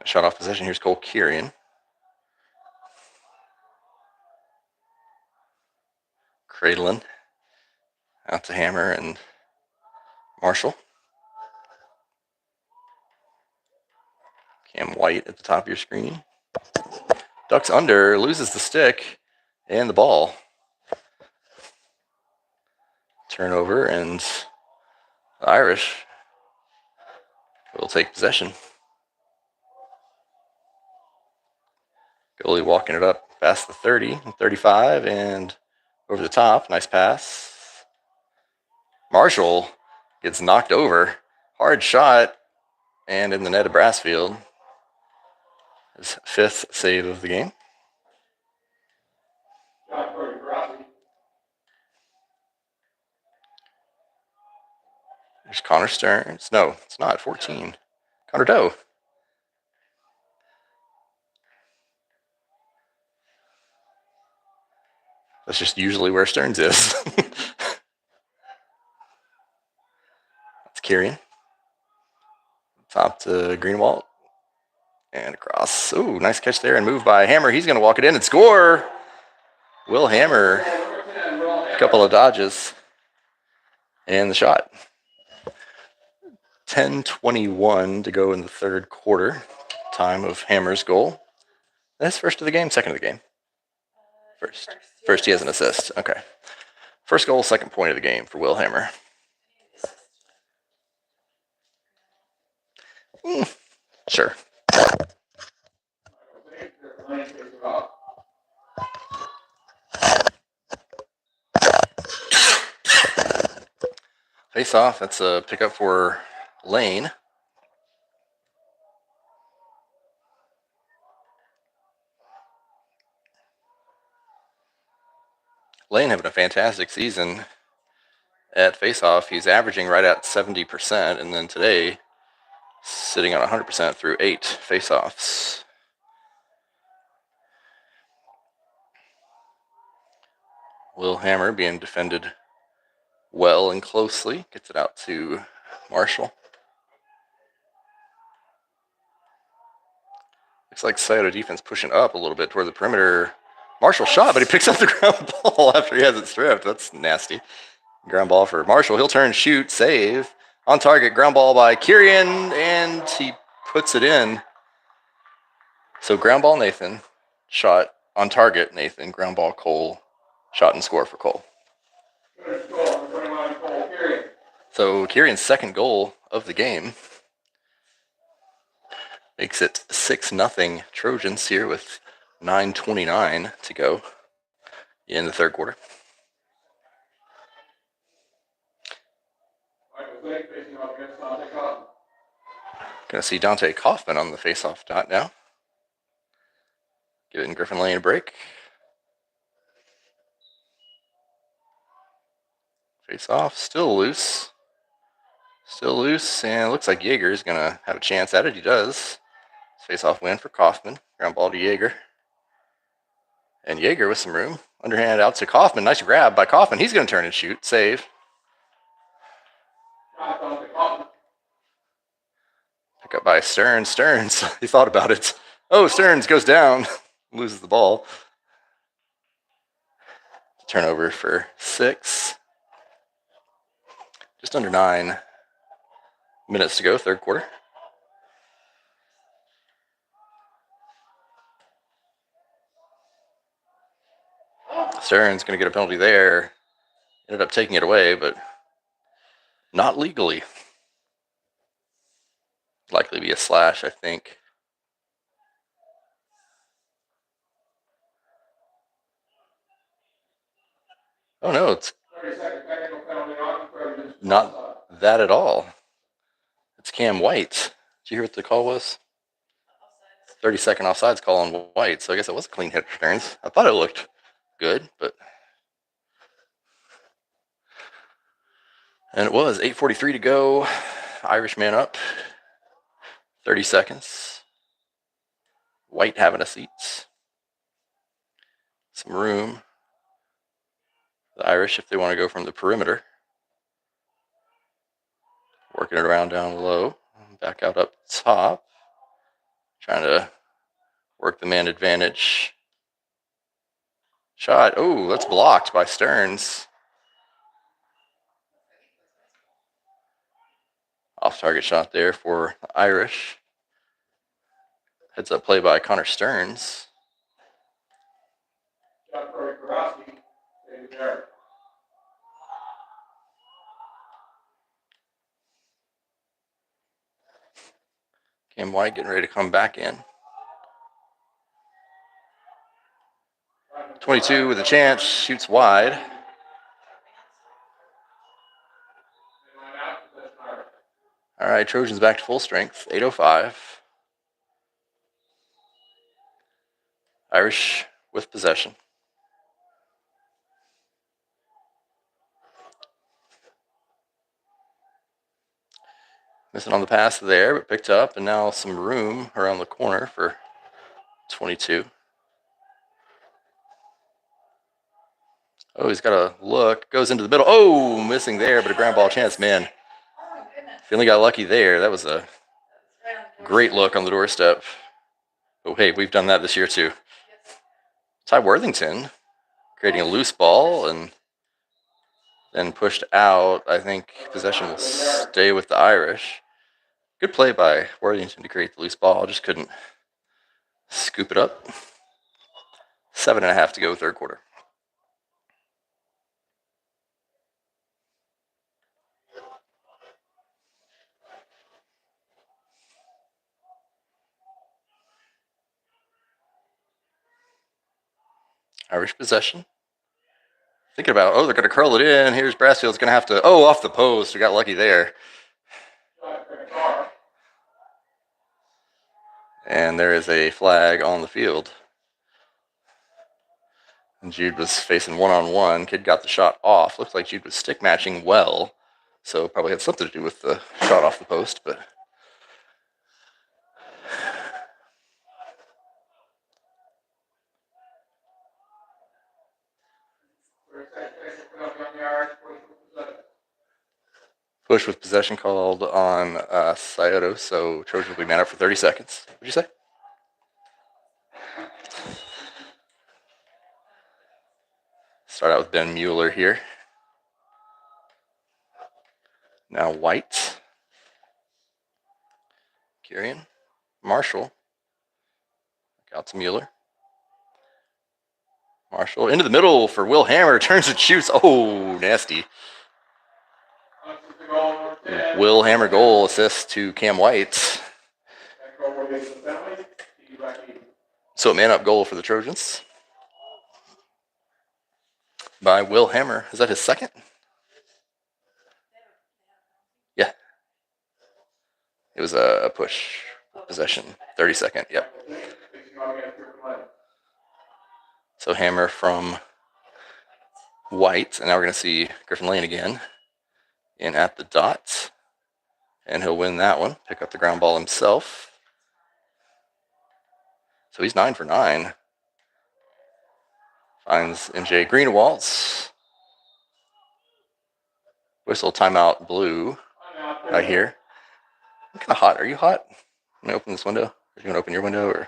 shot off possession. Here's Cole Kirian. Cradlin out to Hammer and Marshall. Cam White at the top of your screen. Ducks under, loses the stick and the ball. Turnover, and the Irish will take possession. Goalie walking it up past the 30, 35, and over the top. Nice pass. Marshall gets knocked over. Hard shot, and in the net of Brassfield. His 5th save of the game. There's Connor Stearns. No, it's not. 14. Connor Doe. That's just usually where Stearns is. That's Kirian. Top to Greenwald. And across. Ooh, nice catch there and move by Hammer. He's going to walk it in and score. Will Hammer. A couple of dodges. And the shot. 10:21 to go in the 3rd quarter. Time of Hammer's goal. That's first of the game, second of the game? First. First, he has an assist. Okay. First goal, 2nd point of the game for Will Hammer. Sure. Face off. That's a pickup for Lane. Lane having a fantastic season at face-off. He's averaging right at 70%, and then today sitting on 100% through 8 face-offs. Will Hammer being defended well and closely. Gets it out to Marshall. Looks like Scioto defense pushing up a little bit toward the perimeter. Marshall shot, but he picks up the ground ball after he has it stripped. That's nasty. Ground ball for Marshall. He'll turn, shoot, save. On target, ground ball by Kirian, and he puts it in. So ground ball Nathan, shot on target Nathan, ground ball Cole, shot and score for Cole. So Kirian's 2nd goal of the game makes it 6-0 Trojans here with 9:29 to go in the 3rd quarter. Going to see Dante Kaufman on the face-off dot now. Giving Griffin Lane a break. Face-off, still loose. Still loose, and it looks like Yeager is going to have a chance at it. He does. Face-off win for Kaufman. Ground ball to Yeager. And Yeager with some room. Underhand out to Kaufman. Nice grab by Kaufman. He's going to turn and shoot. Save. Pick up by Stearns. Stearns, he thought about it. Oh, Stearns goes down. Loses the ball. Turnover for 6. Just under 9 minutes to go, 3rd quarter. Stearns going to get a penalty there. Ended up taking it away, but Not legally. Likely be a slash, I think. Oh no, it's not that at all. It's Cam White. Did you hear what the call was? 30-second offsides call on White, so I guess it was a clean hit for Stearns. I thought it looked good, but. And it was 8:43 to go. Irish man up. 30 seconds. White having a seat. Some room. The Irish, if they want to go from the perimeter. Working it around down low. Back out up top. Trying to work the man advantage. Shot. Oh, that's blocked by Stearns. Off target shot there for the Irish. Heads up play by Connor Stearns. Cam White getting ready to come back in. 22 with a chance, shoots wide. All right, Trojans back to full strength, 8:05. Irish with possession. Missing on the pass there, but picked up, and now some room around the corner for 22. Oh, he's got a look, goes into the middle. Oh, missing there, but a ground ball chance, man. Finley got lucky there. That was a great look on the doorstep. Oh, hey, we've done that this year too. Ty Worthington creating a loose ball and then pushed out. I think possession will stay with the Irish. Good play by Worthington to create the loose ball. Just couldn't scoop it up. 7.5 to go, third quarter. Irish possession. Thinking about, they're going to curl it in. Here's Brassfield's going to have to, off the post. We got lucky there. And there is a flag on the field. And Jude was facing one-on-one. Kid got the shot off. Looks like Jude was stick matching well. So probably had something to do with the shot off the post, but. Push with possession called on Scioto, so Trojan will be man up for 30 seconds. What'd you say? Start out with Ben Mueller here. Now White. Kirian. Marshall. Out to Mueller. Marshall into the middle for Will Hammer. Turns and shoots. Oh, nasty. Will Hammer goal assist to Cam White. So man up goal for the Trojans by Will Hammer. Is that his second? Yeah. It was a push possession. 30-second. Yep. So Hammer from White. And now we're going to see Griffin Lane again in at the dot. And he'll win that one. Pick up the ground ball himself. So he's 9 for 9. Finds MJ Greenwaltz. Whistle timeout blue right here. I'm kind of hot. Are you hot? Let me open this window. Are you going to open your window? Or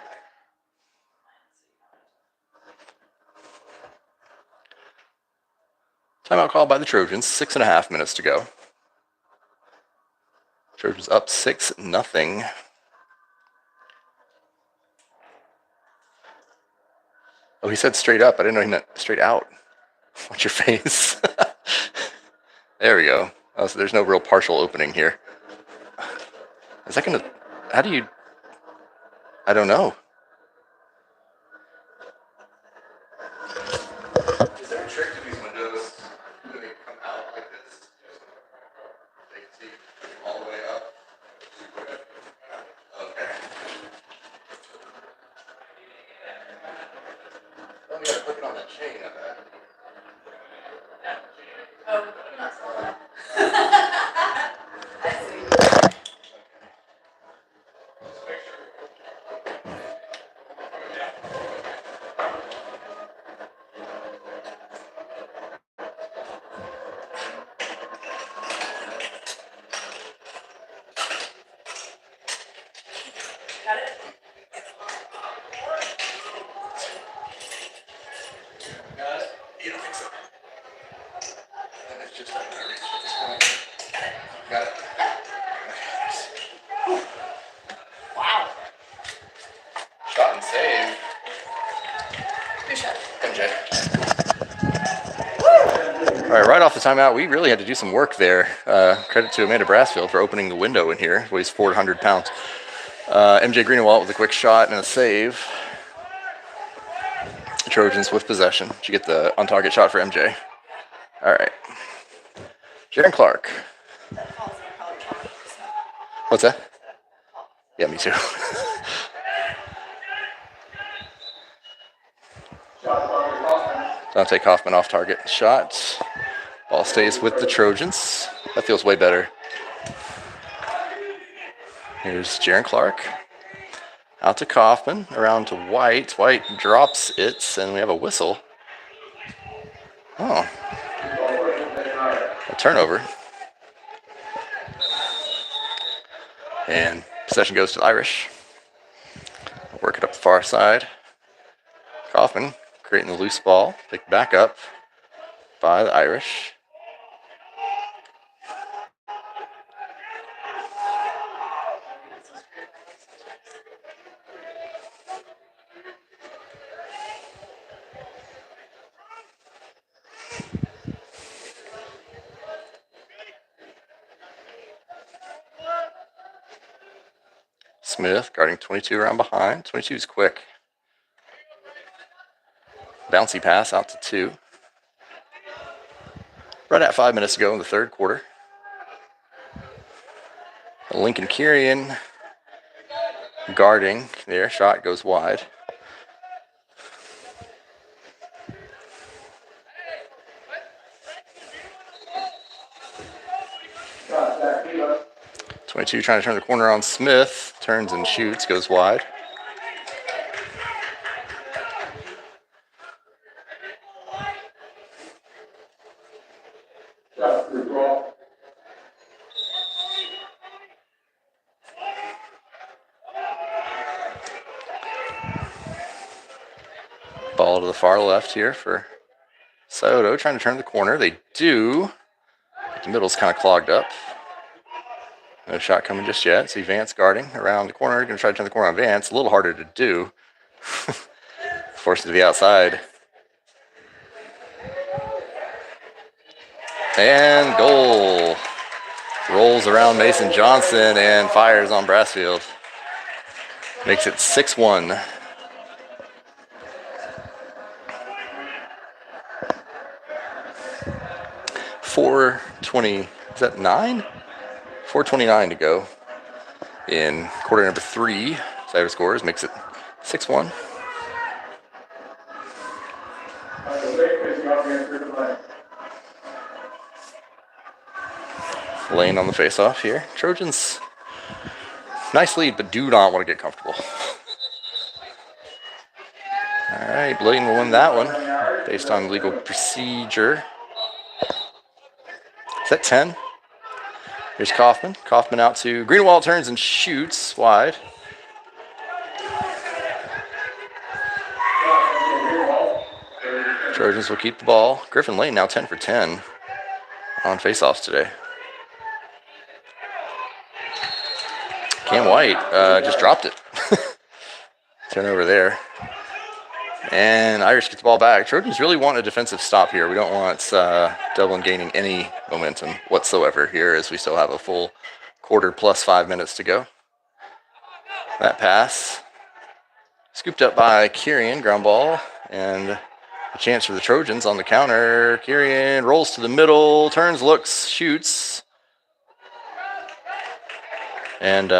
timeout call by the Trojans. 6.5 minutes to go. Trojans up 6-0. Oh, he said straight up. I didn't know he meant straight out. What's your face? There we go. Oh, so there's no real partial opening here. Is that gonna? How do you? I don't know. Is there a trick to these windows? Do they come out like this? They can see all the way up. Okay. Oh, you gotta click it on that chain, I bet. Oh, you're not selling that. I see. Got it? Got it? You don't think so? Then it's just like got it. Wow. Shot and save. Good shot. MJ. All right, right off the timeout, we really had to do some work there. Credit to Amanda Brassfield for opening the window in here. Weighs 400 pounds. MJ Greenewalt with a quick shot and a save. Trojans with possession. Did you get the on-target shot for MJ? All right. Jaron Clark. What's that? Yeah, me too. Dante Kaufman off target shot. Ball stays with the Trojans. That feels way better. Here's Jaron Clark. Out to Kaufman, around to White. White drops it, and we have a whistle. Oh. A turnover. And possession goes to the Irish. Work it up the far side. Kaufman creating the loose ball. Picked back up by the Irish. Smith guarding 22 around behind. 22 is quick. Bouncy pass out to 2. Right at 5 minutes to go in the third quarter. Lincoln Kirian guarding there. Shot goes wide. .22 trying to turn the corner on Smith. Turns and shoots, goes wide. Ball to the far left here for Scioto, trying to turn the corner. They do. The middle's kind of clogged up. No shot coming just yet. See Vance guarding around the corner. Going to try to turn the corner on Vance. A little harder to do. Forced to the outside. And goal. Rolls around Mason Johnson and fires on Brassfield. Makes it 6-1. .420. Is that 9? 4:29 to go in quarter number 3. Scioto scores, makes it 6-1. Lane on the faceoff here. Trojans, nice lead, but do not want to get comfortable. All right, Lane will win that one based on legal procedure. Is that 10? Here's Kaufman. Kaufman out to Greenewalt, turns and shoots wide. Trojans will keep the ball. Griffin Lane now 10 for 10 on faceoffs today. Cam White just dropped it. Turnover there. And Irish gets the ball back. Trojans really want a defensive stop here. We don't want Dublin gaining any momentum whatsoever here, as we still have a full quarter plus 5 minutes to go. That pass scooped up by Kieran, ground ball, and a chance for the Trojans on the counter. Kieran rolls to the middle, turns, looks, shoots. And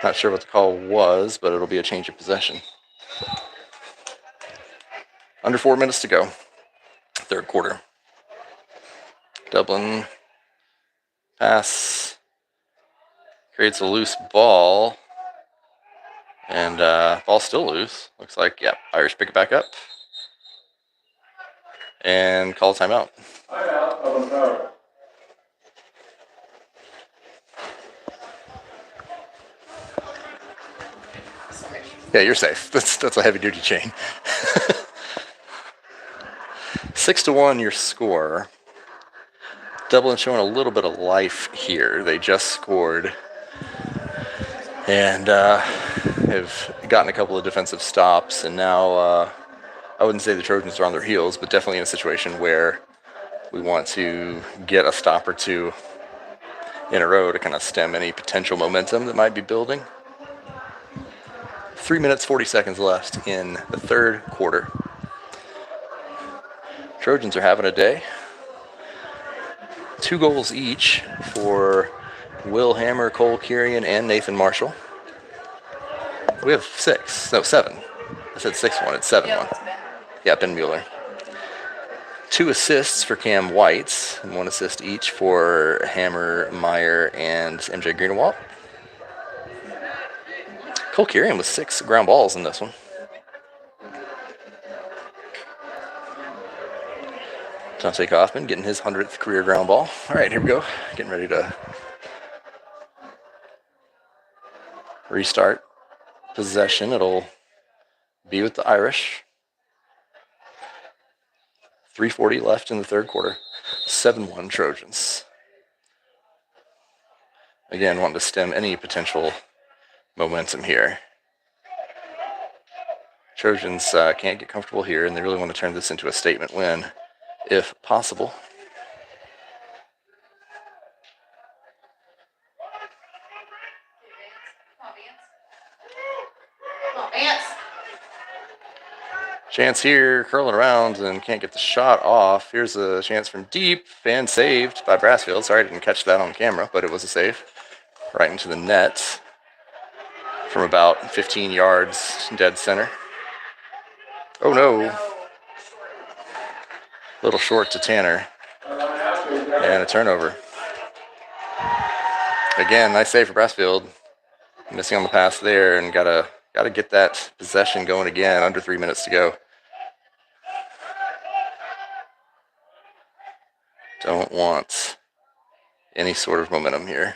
not sure what the call was, but it'll be a change of possession. Under 4 minutes to go, third quarter. Dublin pass creates a loose ball, and ball's still loose. Looks like, yep, Irish pick it back up and call a timeout. Yeah, you're safe. That's a heavy duty chain. 6-1 your score. Dublin showing a little bit of life here. They just scored and have gotten a couple of defensive stops, and now I wouldn't say the Trojans are on their heels, but definitely in a situation where we want to get a stop or two in a row to kind of stem any potential momentum that might be building. 3 minutes, 40 seconds left in the third quarter. Trojans are having a day. 2 goals each for Will Hammer, Cole Kieran, and Nathan Marshall. We have 7. I said 6-1, it's 7-1. Yeah, Ben Mueller. 2 assists for Cam White, and 1 assist each for Hammer, Meyer, and MJ Greenewalt. Cole Kieran with 6 ground balls in this one. Dante Kaufman getting his 100th career ground ball. All right, here we go. Getting ready to restart possession. It'll be with the Irish. 3:40 left in the third quarter. 7-1 Trojans. Again, wanting to stem any potential momentum here. Trojans can't get comfortable here, and they really want to turn this into a statement win, if possible. Chance here, curling around and can't get the shot off. Here's a chance from deep and saved by Brassfield. Sorry I didn't catch that on camera, but it was a save. Right into the net from about 15 yards dead center. Oh no. A little short to Tanner. And a turnover. Again, nice save for Brassfield. Missing on the pass there, and gotta get that possession going again. Under 3 minutes to go. Don't want any sort of momentum here.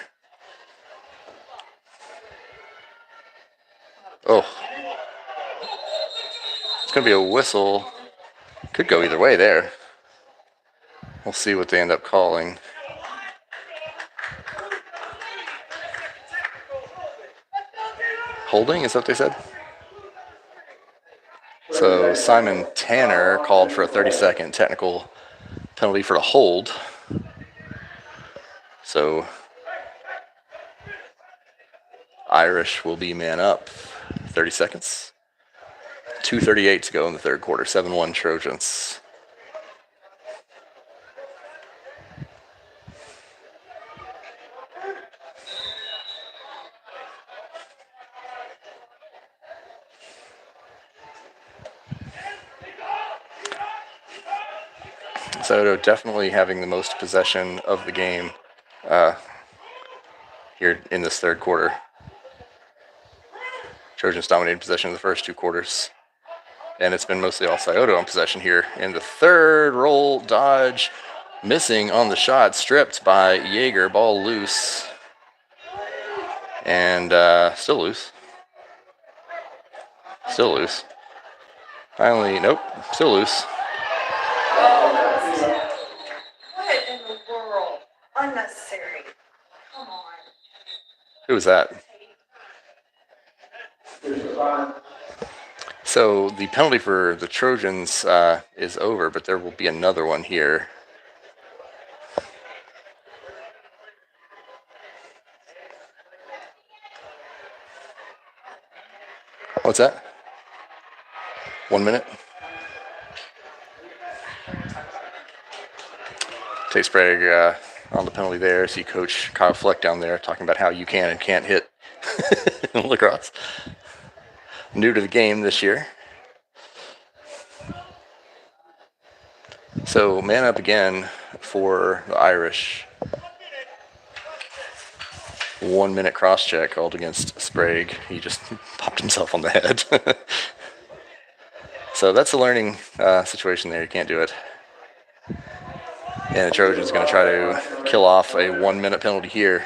Oh. It's going to be a whistle. Could go either way there. We'll see what they end up calling. Holding, is that what they said? So Simon Tanner called for a 30-second technical penalty for a hold. So Irish will be man up. 30 seconds. 2:38 to go in the third quarter. 7-1 Trojans. So definitely having the most possession of the game here in this third quarter. Trojans dominated possession in the first 2 quarters. And it's been mostly all Scioto on possession here. In the third, roll, dodge, missing on the shot, stripped by Jaeger, ball loose. And still loose. Still loose. Finally, nope, still loose. What in the world? Unnecessary. Come on. Who was that? So the penalty for the Trojans is over, but there will be another one here. What's that? 1 minute? Tate Sprague on the penalty there. See Coach Kyle Fleck down there talking about how you can and can't hit lacrosse. New to the game this year. So man up again for the Irish. 1 minute cross check called against Sprague. He just popped himself on the head. So that's a learning situation there. You can't do it. And the Trojans going to try to kill off a 1 minute penalty here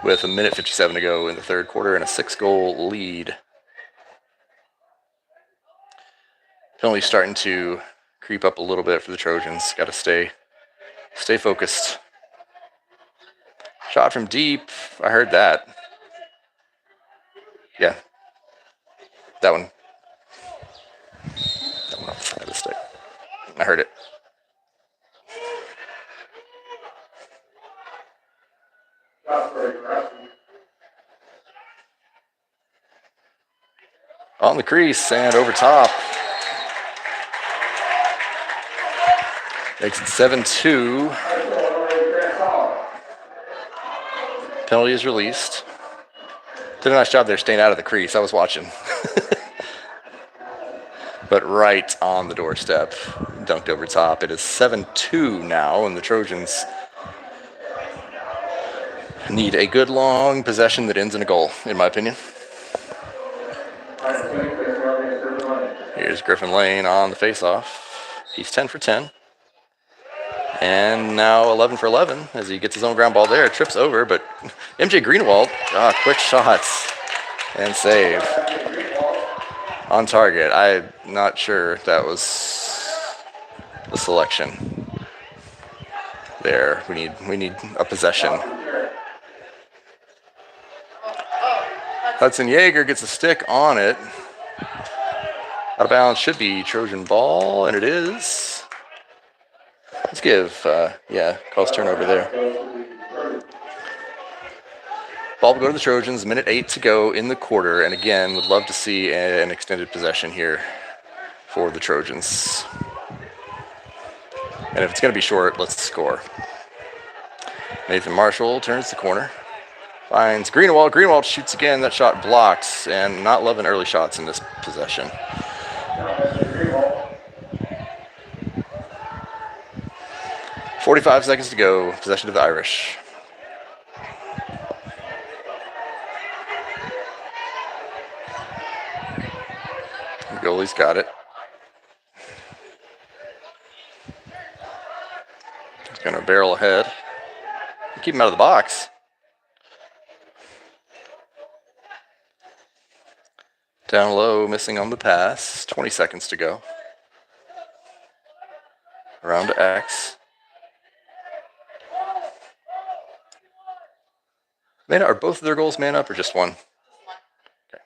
with 1:57 to go in the third quarter and a 6-goal lead. Penalty starting to creep up a little bit for the Trojans. Got to stay focused. Shot from deep. I heard that. Yeah. That one. That one off the side of the stick. I heard it. On the crease and over top. Makes it 7-2. Penalty is released. Did a nice job there staying out of the crease. I was watching. But right on the doorstep. Dunked over top. It is 7-2 now, and the Trojans need a good long possession that ends in a goal, in my opinion. Here's Griffin Lane on the faceoff. He's 10 for 10. And now 11 for 11 as he gets his own ground ball there. Trips over, but MJ Greenwald, quick shots and save. On target. I'm not sure that was the selection there. We need a possession. Hudson Yeager gets a stick on it. Out of bounds, should be Trojan ball, and it is. Let's give, cause turnover there. Ball will go to the Trojans, 1:08 to go in the quarter, and again, would love to see an extended possession here for the Trojans. And if it's going to be short, let's score. Nathan Marshall turns the corner. Finds Greenwald. Greenwald shoots again. That shot blocked, and not loving early shots in this possession. .45 seconds to go. Possession of the Irish. The goalie's got it. He's going to barrel ahead. Keep him out of the box. Down low, missing on the pass. 20 seconds to go. Around to X. Man, are both of their goals man up or just one? Okay.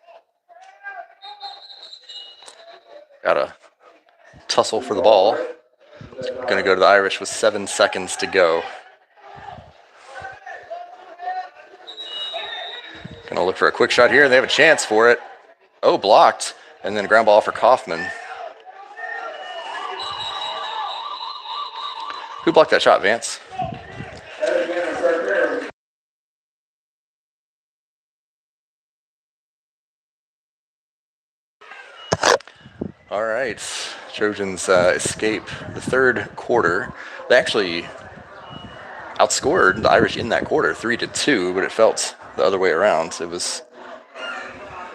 Got a tussle for the ball. Going to go to the Irish with 7 seconds to go. Going to look for a quick shot here, and they have a chance for it. Oh, blocked. And then a ground ball for Kaufman. Who blocked that shot, Vance? All right. Trojans escape the third quarter. They actually outscored the Irish in that quarter, 3-2, but it felt the other way around. It was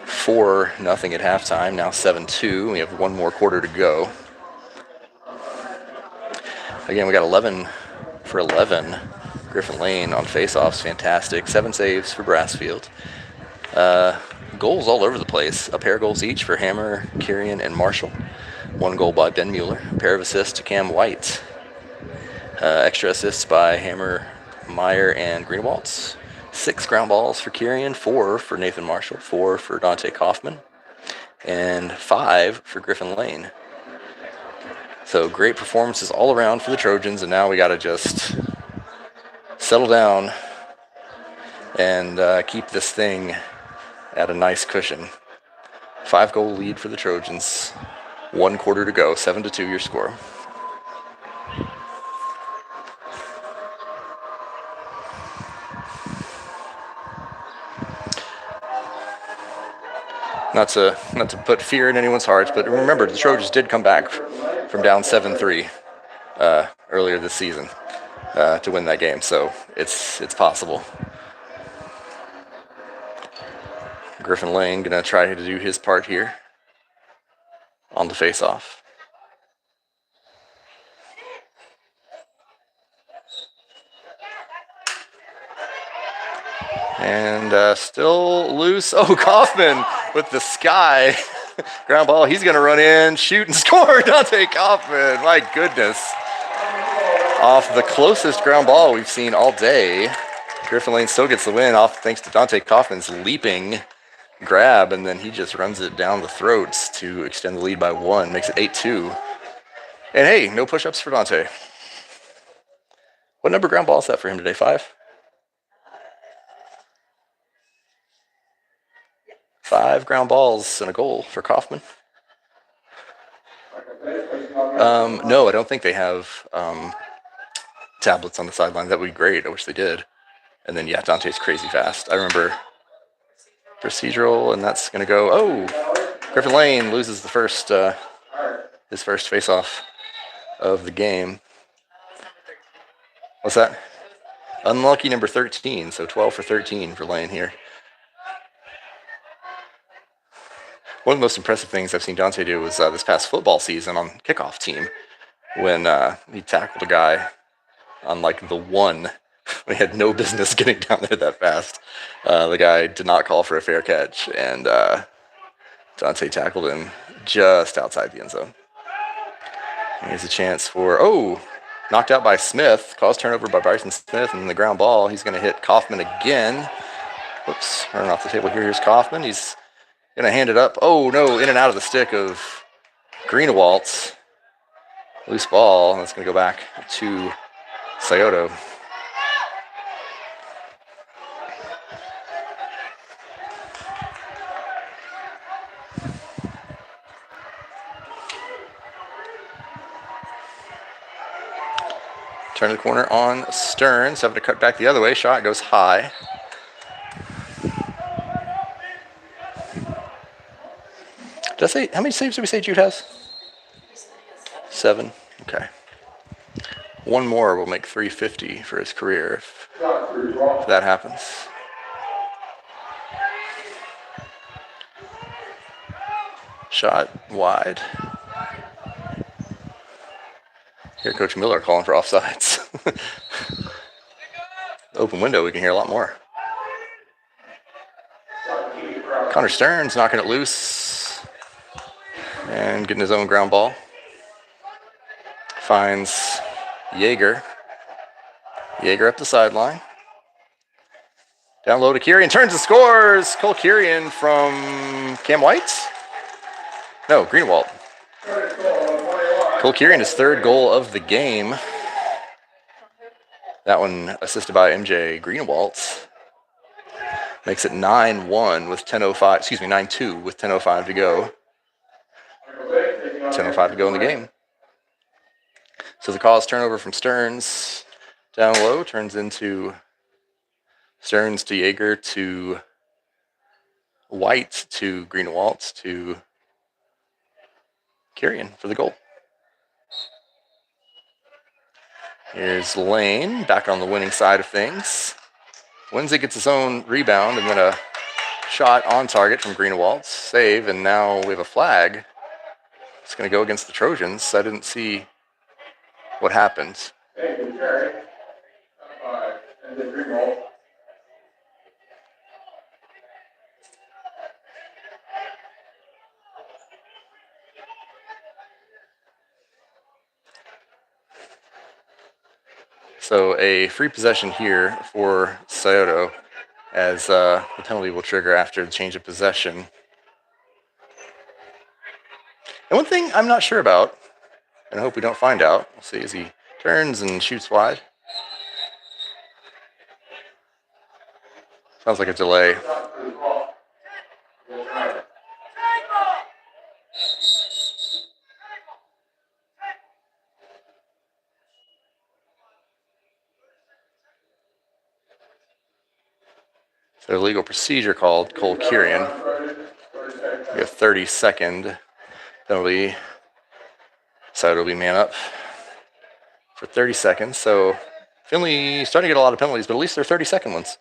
4-0 at halftime, now 7-2. We have one more quarter to go. Again, we got 11 for 11. Griffin Lane on faceoffs, fantastic. 7 saves for Brassfield. Goals all over the place. A pair of goals each for Hammer, Kirian, and Marshall. 1 goal by Ben Mueller. A pair of assists to Cam White. Extra assists by Hammer, Meyer, and Greenwaltz. 6 ground balls for Kirian, 4 for Nathan Marshall, 4 for Dante Kaufman. and 5 for Griffin Lane. So great performances all around for the Trojans, and now we got to just settle down and keep this thing at a nice cushion. 5-goal lead for the Trojans. 1 quarter to go. 7-2 your score. Not to put fear in anyone's hearts, but remember the Trojans did come back from down 7-3 earlier this season to win that game, so it's possible. Griffin Lane gonna try to do his part here on the face-off. And still loose. Oh, Kaufman with the sky. Ground ball. He's going to run in, shoot, and score. Dante Kaufman. My goodness. Off the closest ground ball we've seen all day. Griffin Lane still gets the win off thanks to Dante Kaufman's leaping grab, and then he just runs it down the throats to extend the lead by 1. Makes it 8-2. And hey, no push-ups for Dante. What number ground ball is that for him today? 5? 5 ground balls and a goal for Kaufman. No, I don't think they have tablets on the sideline. That would be great. I wish they did. And then, yeah, Dante's crazy fast. I remember procedural, and that's going to go. Oh, Griffin Lane loses the first his first face-off of the game. What's that? Unlucky number 13, so 12 for 13 for Lane here. One of the most impressive things I've seen Dante do was this past football season on kickoff team when he tackled a guy on like the 1. We had no business getting down there that fast. The guy did not call for a fair catch, and Dante tackled him just outside the end zone. Here's a chance for, knocked out by Smith. Caused turnover by Bryson Smith, and the ground ball. He's going to hit Kaufman again. Whoops, running off the table here. Here's Kaufman. He's going to hand it up. Oh, no, in and out of the stick of Greenewalt. Loose ball. That's going to go back to Scioto. Turn the corner on Stearns, having to cut back the other way. Shot goes high. Did I say, how many saves did we say Jude has? 7. Okay. 1 more will make 350 for his career if that happens. Shot wide. Hear Coach Miller calling for offsides. Open window, we can hear a lot more. Connor Stearns knocking it loose and getting his own ground ball. Finds Yeager. Yeager up the sideline. Down low to Kirian. Turns and scores. Cole Kirian from Cam White? No, Greenewalt. Cole Kirian, his 3rd goal of the game. That one assisted by MJ Greenewalt. Makes it 9-1 with 10:05. Excuse me, 9-2 with 10:05 to go. 10:05 to go in the game. So the cause turnover from Stearns down low turns into Stearns to Yeager to White to Greenewalt to Kirian for the goal. Here's Lane back on the winning side of things. Windsor gets his own rebound and then a shot on target from Greenewalt. Save, and now we have a flag. It's going to go against the Trojans. I didn't see what happened. So a free possession here for Scioto, as the penalty will trigger after the change of possession. And one thing I'm not sure about, and I hope we don't find out, we'll see as he turns and shoots wide. Sounds like a delay. So legal procedure called Cole Kieran. We have 30-second penalty. Scioto will be man up for 30 seconds. So Finley starting to get a lot of penalties, but at least they're 30-second ones.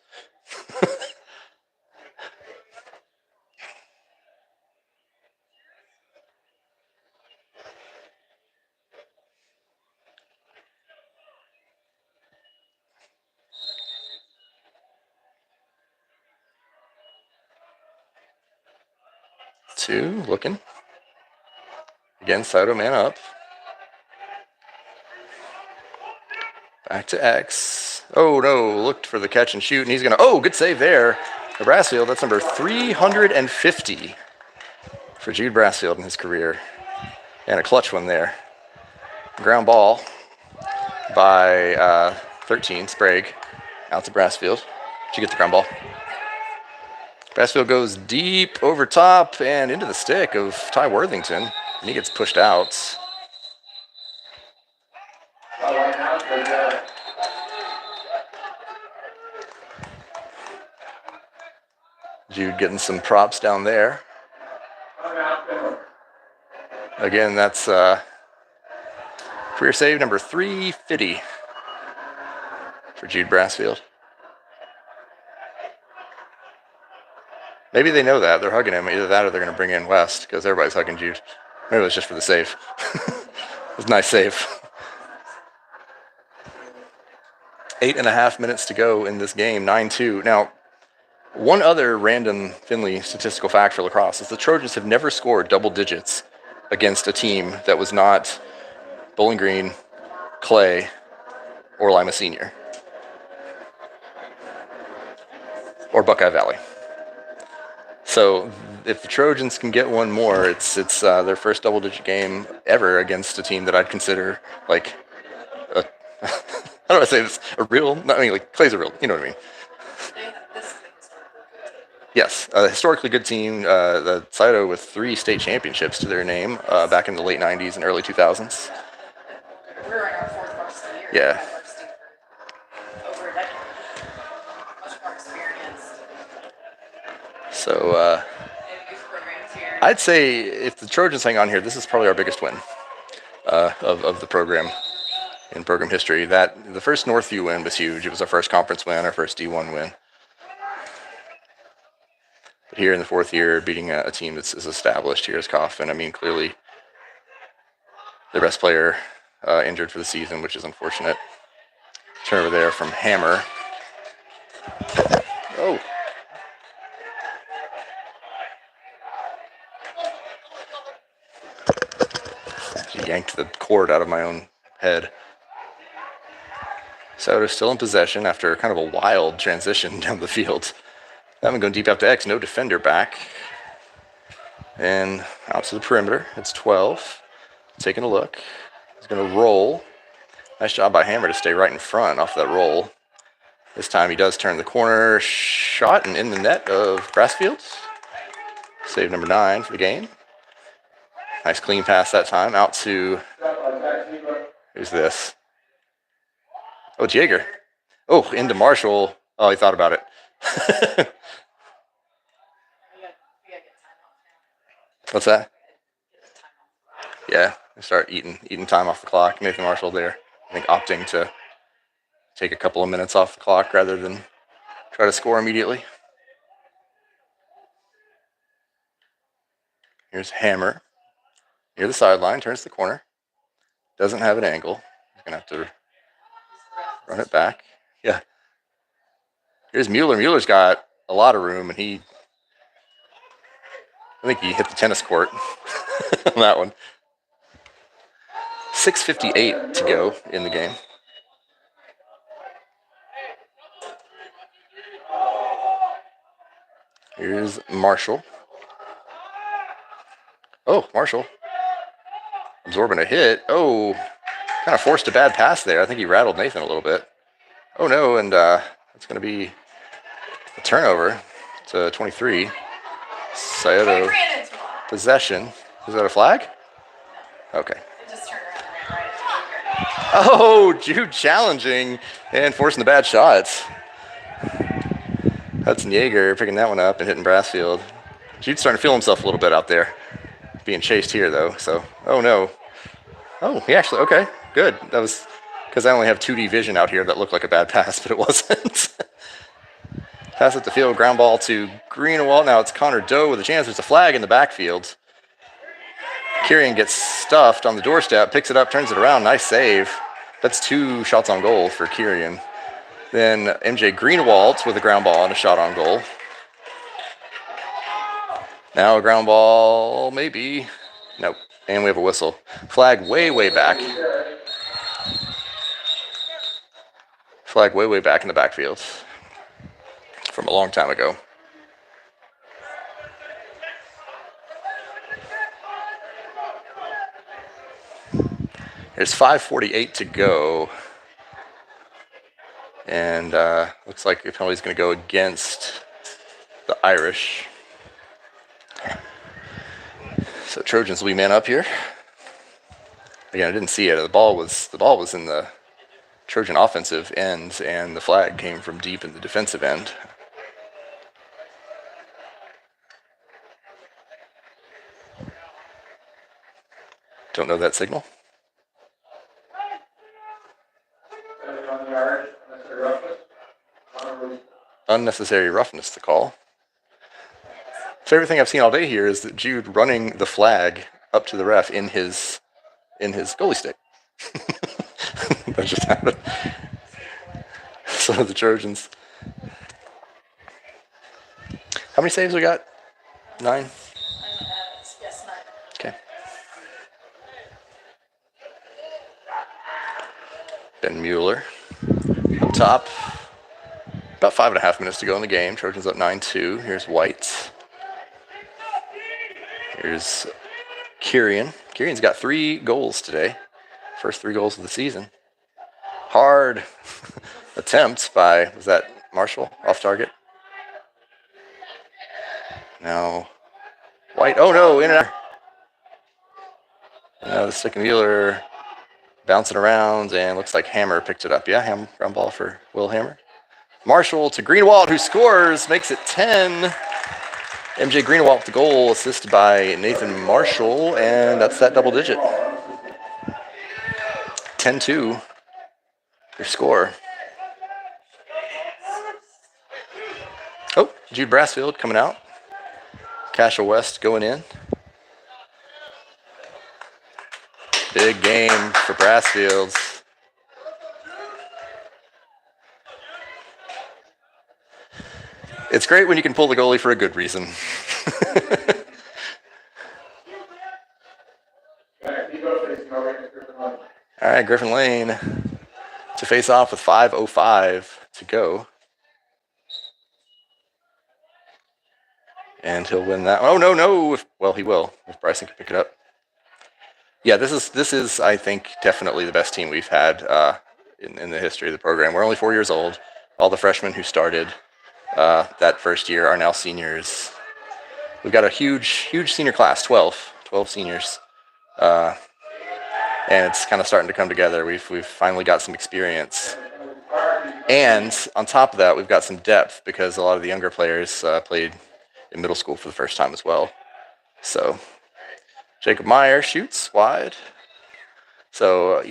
Two, looking. Again, Scioto man up. Back to X. Oh no, looked for the catch and shoot, and he's gonna, oh, good save there. For Brassfield, that's number 350 for Jude Brassfield in his career. And a clutch one there. Ground ball by 13, Sprague, out to Brassfield. Did you get the ground ball? Brassfield goes deep over top and into the stick of Ty Worthington, and he gets pushed out. Jude getting some props down there. Again, that's career save number 350 for Jude Brassfield. Maybe they know that. They're hugging him. Either that or they're going to bring in West because everybody's hugging Jude. Maybe it was just for the save. It was a nice save. 8.5 minutes to go in this game, 9-2. Now, one other random Finley statistical fact for lacrosse is the Trojans have never scored double digits against a team that was not Bowling Green, Clay, or Lima Senior, or Buckeye Valley. So if the Trojans can get one more, it's their first double-digit game ever against a team that I'd consider like a how do I say this? A real? I mean, like Clay's a real. You know what I mean? Yes, a historically good team. The Scioto with 3 state championships to their name back in the late '90s and early 2000s. We're in our 4th varsity year. Yeah. Over a decade. Much more experienced. So I'd say if the Trojans hang on here, this is probably our biggest win of the program in program history. That the first Northview win was huge. It was our first conference win, our first D1 win. But here in the 4th year, beating a team that's as established here as Coffin, I mean, clearly the best player injured for the season, which is unfortunate. Turnover there from Hammer. Oh. She yanked the cord out of my own head. Scioto still in possession after kind of a wild transition down the field. That one going deep out to X, no defender back. And out to the perimeter, it's 12. Taking a look. He's going to roll. Nice job by Hammer to stay right in front off that roll. This time he does turn the corner, shot, and in the net of Brassfield. Save number 9 for the game. Nice clean pass that time, out to, who's this? Oh, Jaeger. Oh, into Marshall. Oh, he thought about it. What's that? Yeah, we start eating time off the clock. Nathan Marshall there, I think, opting to take a couple of minutes off the clock rather than try to score immediately. Here's Hammer. Near the sideline, turns the corner. Doesn't have an angle. He's going to have to run it back. Yeah. Here's Mueller. Mueller's got a lot of room, and I think he hit the tennis court on that one. 6:58 to go in the game. Here's Marshall. Oh, Marshall absorbing a hit. Oh, kind of forced a bad pass there. I think he rattled Nathan a little bit. Oh no, and it's going to be a turnover to 23. Scioto possession. Is that a flag? Okay. Oh, Jude challenging and forcing the bad shots. Hudson Yeager picking that one up and hitting Brassfield. Jude's starting to feel himself a little bit out there. Being chased here, though, so... Oh, no. Oh, he actually... Okay, good. That was... Because I only have 2D vision out here that looked like a bad pass, but it wasn't. Pass at the field, ground ball to Greenewalt. Now it's Connor Doe with a chance. There's a flag in the backfield. Kieran gets stuffed on the doorstep, picks it up, turns it around. Nice save. That's 2 shots on goal for Kieran. Then MJ Greenewalt with a ground ball and a shot on goal. Now a ground ball, maybe. Nope. And we have a whistle. Flag way, way back. Flag way, way back in the backfield. From a long time ago. There's 5:48 to go. And looks like the penalty's going to go against the Irish. So Trojans will be man up here. Again, I didn't see it. The ball was in the Trojan offensive end, and the flag came from deep in the defensive end. Don't know that signal. Unnecessary roughness to call. Favorite thing I've seen all day here is that Jude running the flag up to the ref in his goalie stick. That just happened. So the Trojans. How many saves we got? 9? Yes, 9. Okay. Ben Mueller up top. About 5.5 minutes to go in the game. Trojans up 9-2. Here's White. Here's Kieran. Kieran's got 3 goals today. First 3 goals of the season. Hard attempt by, was that Marshall off target? Now White. Oh no, in and out. Now the stick and Mueller bouncing around, and looks like Hammer picked it up. Yeah, ground ball for Will Hammer. Marshall to Greenewalt, who scores, makes it 10. MJ Greenewalt with the goal, assisted by Nathan Marshall, and that's that double digit. 10-2, your score. Oh, Jude Brassfield coming out. Cashel West going in. Big game for Brassfields. It's great when you can pull the goalie for a good reason. All right, Griffin Lane to face off with 5:05 to go. And he'll win that. Oh, no. Well, he will, if Bryson can pick it up. Yeah, this is I think, definitely the best team we've had in the history of the program. We're only 4 years old. All the freshmen who started that first year are now seniors. We've got a huge senior class, 12 seniors. And it's kind of starting to come together. We've finally got some experience. And on top of that, we've got some depth because a lot of the younger players played in middle school for the first time as well. So Jacob Meyer shoots wide. So,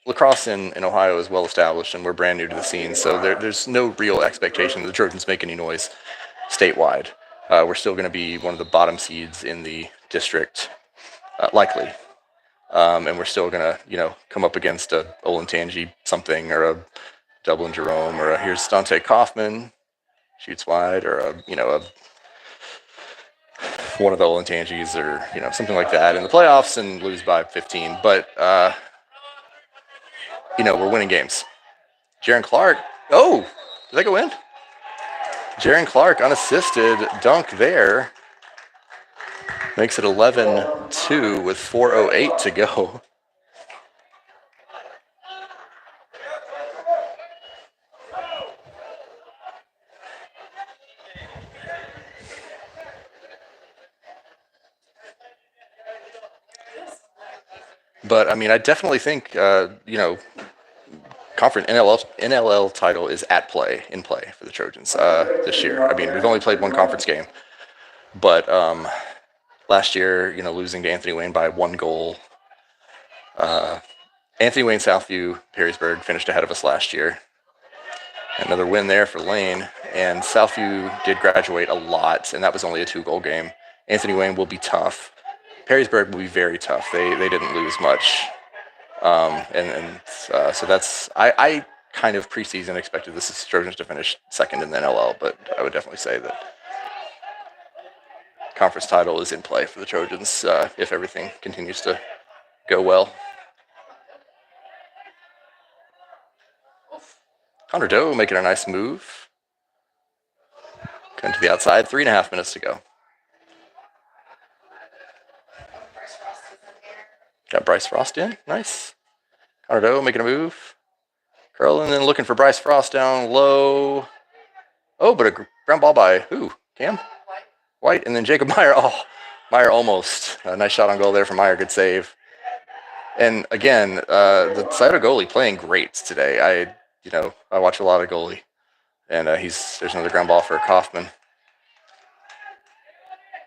lacrosse in Ohio is well established, and we're brand new to the scene. So there's no real expectation that the Trojans make any noise statewide. We're still going to be one of the bottom seeds in the district, likely. And we're still going to, come up against a Olentangy something, or a Dublin Jerome, or here's Dante Kaufman, shoots wide, or one of the Olentangys, or something like that in the playoffs and lose by 15. But we're winning games. Jaron Clark. Oh, did that go in? Jaron Clark unassisted dunk there. Makes it 11-2 with 4:08 to go. But I mean, I definitely think conference NLL title is in play for the Trojans this year. I mean, we've only played one conference game, but last year, losing to Anthony Wayne by 1 goal. Anthony Wayne, Southview, Perrysburg finished ahead of us last year. Another win there for Lane, and Southview did graduate a lot, and that was only a 2-goal game. Anthony Wayne will be tough. Perrysburg will be very tough. They didn't lose much. So that's I kind of preseason expected this Trojans to finish second in the NLL, but I would definitely say that conference title is in play for the Trojans if everything continues to go well. Connor Doe making a nice move. Coming to the outside, 3.5 minutes to go. Got Bryce Frost in, nice. Connor Doe making a move. Curling and then looking for Bryce Frost down low. Oh, but a ground ball by who? Cam? White, and then Jacob Meyer. Oh, Meyer almost. A nice shot on goal there from Meyer. Good save. And again, the Scioto goalie playing great today. I watch a lot of goalie, and there's another ground ball for Kaufman.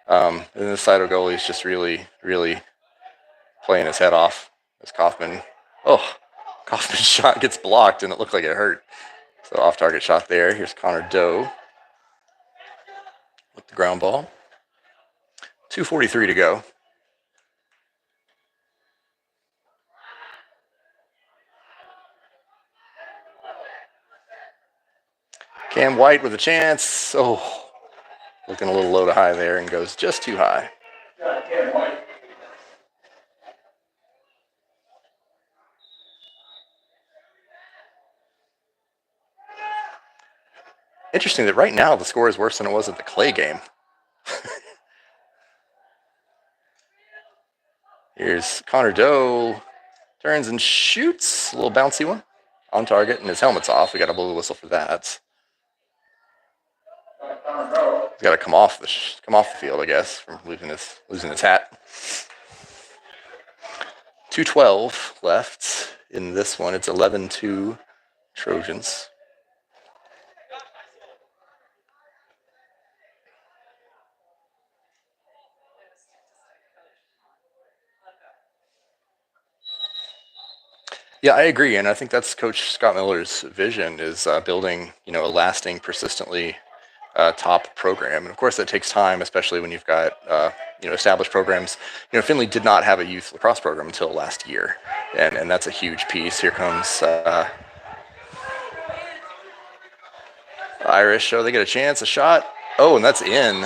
And the Scioto goalie is just really, really playing his head off. As Kaufman's shot gets blocked, and it looked like it hurt. So off-target shot there. Here's Connor Doe with the ground ball. 2:43 to go. Cam White with a chance. Oh, looking a little low to high there and goes just too high. Interesting that right now the score is worse than it was at the Clay game. Here's Connor Doe. Turns and shoots. A little bouncy one. On target, and his helmet's off. We got to blow the whistle for that. He's got to come off the field, I guess, from losing his hat. 2:12 left in this one. It's 11-2 Trojans. Yeah, I agree, and I think that's Coach Scott Miller's vision is building, a lasting, persistently top program, and of course that takes time, especially when you've got established programs. Findlay did not have a youth lacrosse program until last year, and that's a huge piece. Here comes Irish. Oh, they get a chance, a shot. Oh, and that's in.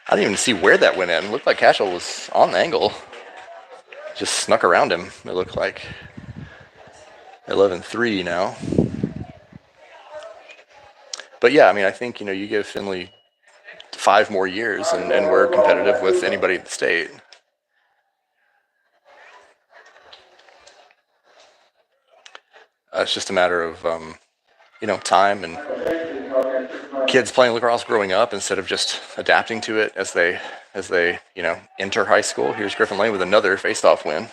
I didn't even see where that went in. It looked like Cashel was on the angle. Just snuck around him, it looked like. 11-3 now. But yeah, I mean, I think, you give Findlay 5 more years and we're competitive with anybody in the state. It's just a matter of, time and kids playing lacrosse growing up instead of just adapting to it as they enter high school. Here's Griffin Lane with another face-off win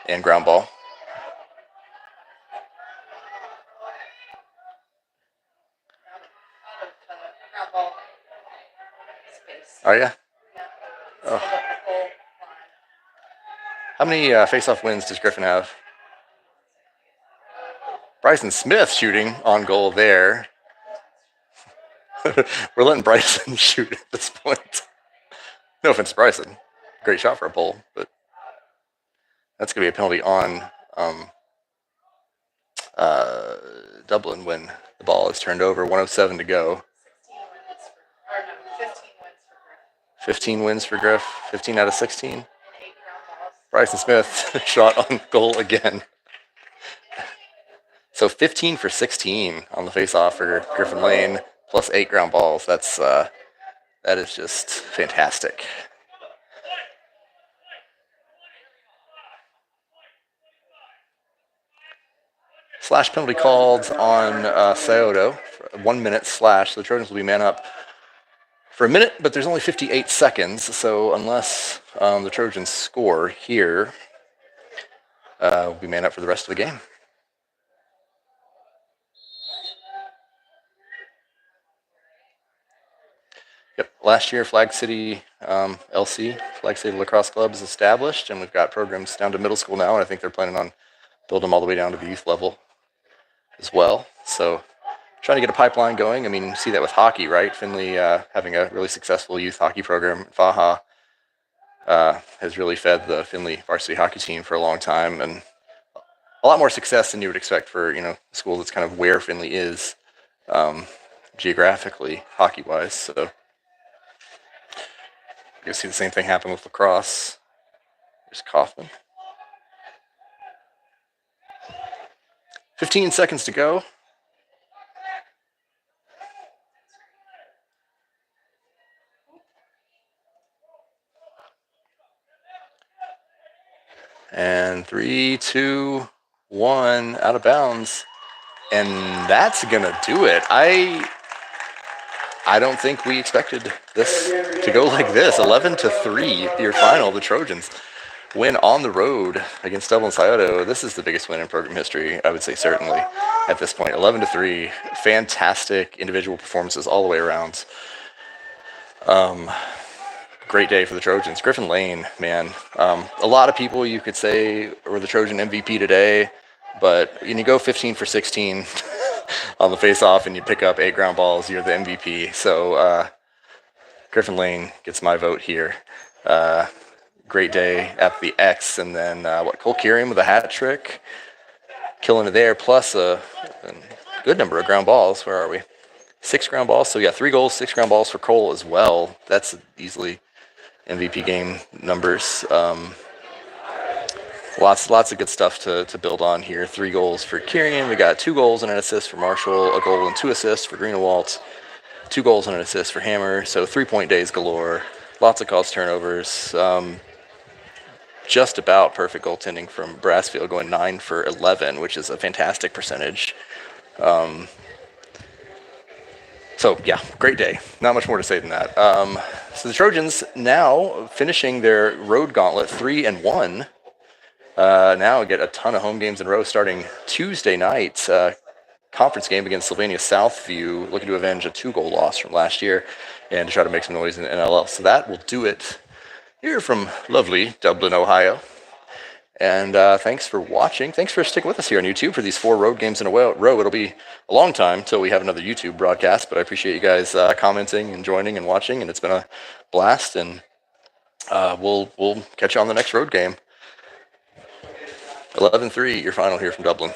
and ground ball. Oh, yeah? Oh. How many face-off wins does Griffin have? Bryson Smith shooting on goal there. We're letting Bryson shoot at this point. No offense to Bryson. Great shot for a pole, but that's going to be a penalty on Dublin when the ball is turned over. 1:07 to go. 15 wins for Griff. 15 out of 16. Bryson Smith shot on goal again. So 15 for 16 on the face-off for Griffin Lane, plus 8 ground balls. That's That is just fantastic. Slash penalty called on Scioto. 1 minute slash. The Trojans will be man up for a minute, but there's only 58 seconds. So unless the Trojans score here, we'll be man up for the rest of the game. Yep. Last year, Flag City LC, Flag City Lacrosse Club, is established, and we've got programs down to middle school now, and I think they're planning on building them all the way down to the youth level as well. So trying to get a pipeline going. I mean, you see that with hockey, right? Finley having a really successful youth hockey program. Faha has really fed the Finley varsity hockey team for a long time, and a lot more success than you would expect for a school that's kind of where Finley is geographically, hockey-wise. So you see the same thing happen with lacrosse. There's Kaufman. 15 seconds to go. And 3, 2, 1, out of bounds. And that's going to do it. I don't think we expected this to go like this. 11-3, your final. The Trojans win on the road against Dublin Scioto. This is the biggest win in program history, I would say, certainly, at this point. 11-3. Fantastic individual performances all the way around. Great day for the Trojans. Griffin Lane, man. A lot of people, you could say, were the Trojan MVP today, but when you go 15 for 16 on the face-off and you pick up 8 ground balls, you're the MVP. So Griffin Lane gets my vote here. Great day at the X, and then Cole Kieran with a hat trick, killing it there, plus a good number of ground balls. Where are we? 6 ground balls. So yeah, 3 goals, 6 ground balls for Cole as well. That's easily MVP game numbers. Lots of good stuff to build on here. 3 goals for Kieran. We got 2 goals and an assist for Marshall, a goal and 2 assists for Greenewalt, 2 goals and an assist for Hammer. So 3-point days galore. Lots of caused turnovers. Just about perfect goaltending from Brassfield, going 9 for 11, which is a fantastic percentage. So yeah, great day. Not much more to say than that. So the Trojans now finishing their road gauntlet 3-1. Now get a ton of home games in a row starting Tuesday night. Conference game against Sylvania Southview, looking to avenge a 2-goal loss from last year and to try to make some noise in the NLL. So that will do it here from lovely Dublin, Ohio. And thanks for watching. Thanks for sticking with us here on YouTube for these 4 road games in a row. It'll be a long time till we have another YouTube broadcast, but I appreciate you guys commenting and joining and watching, and it's been a blast, and we'll catch you on the next road game. 11-3, your final here from Dublin.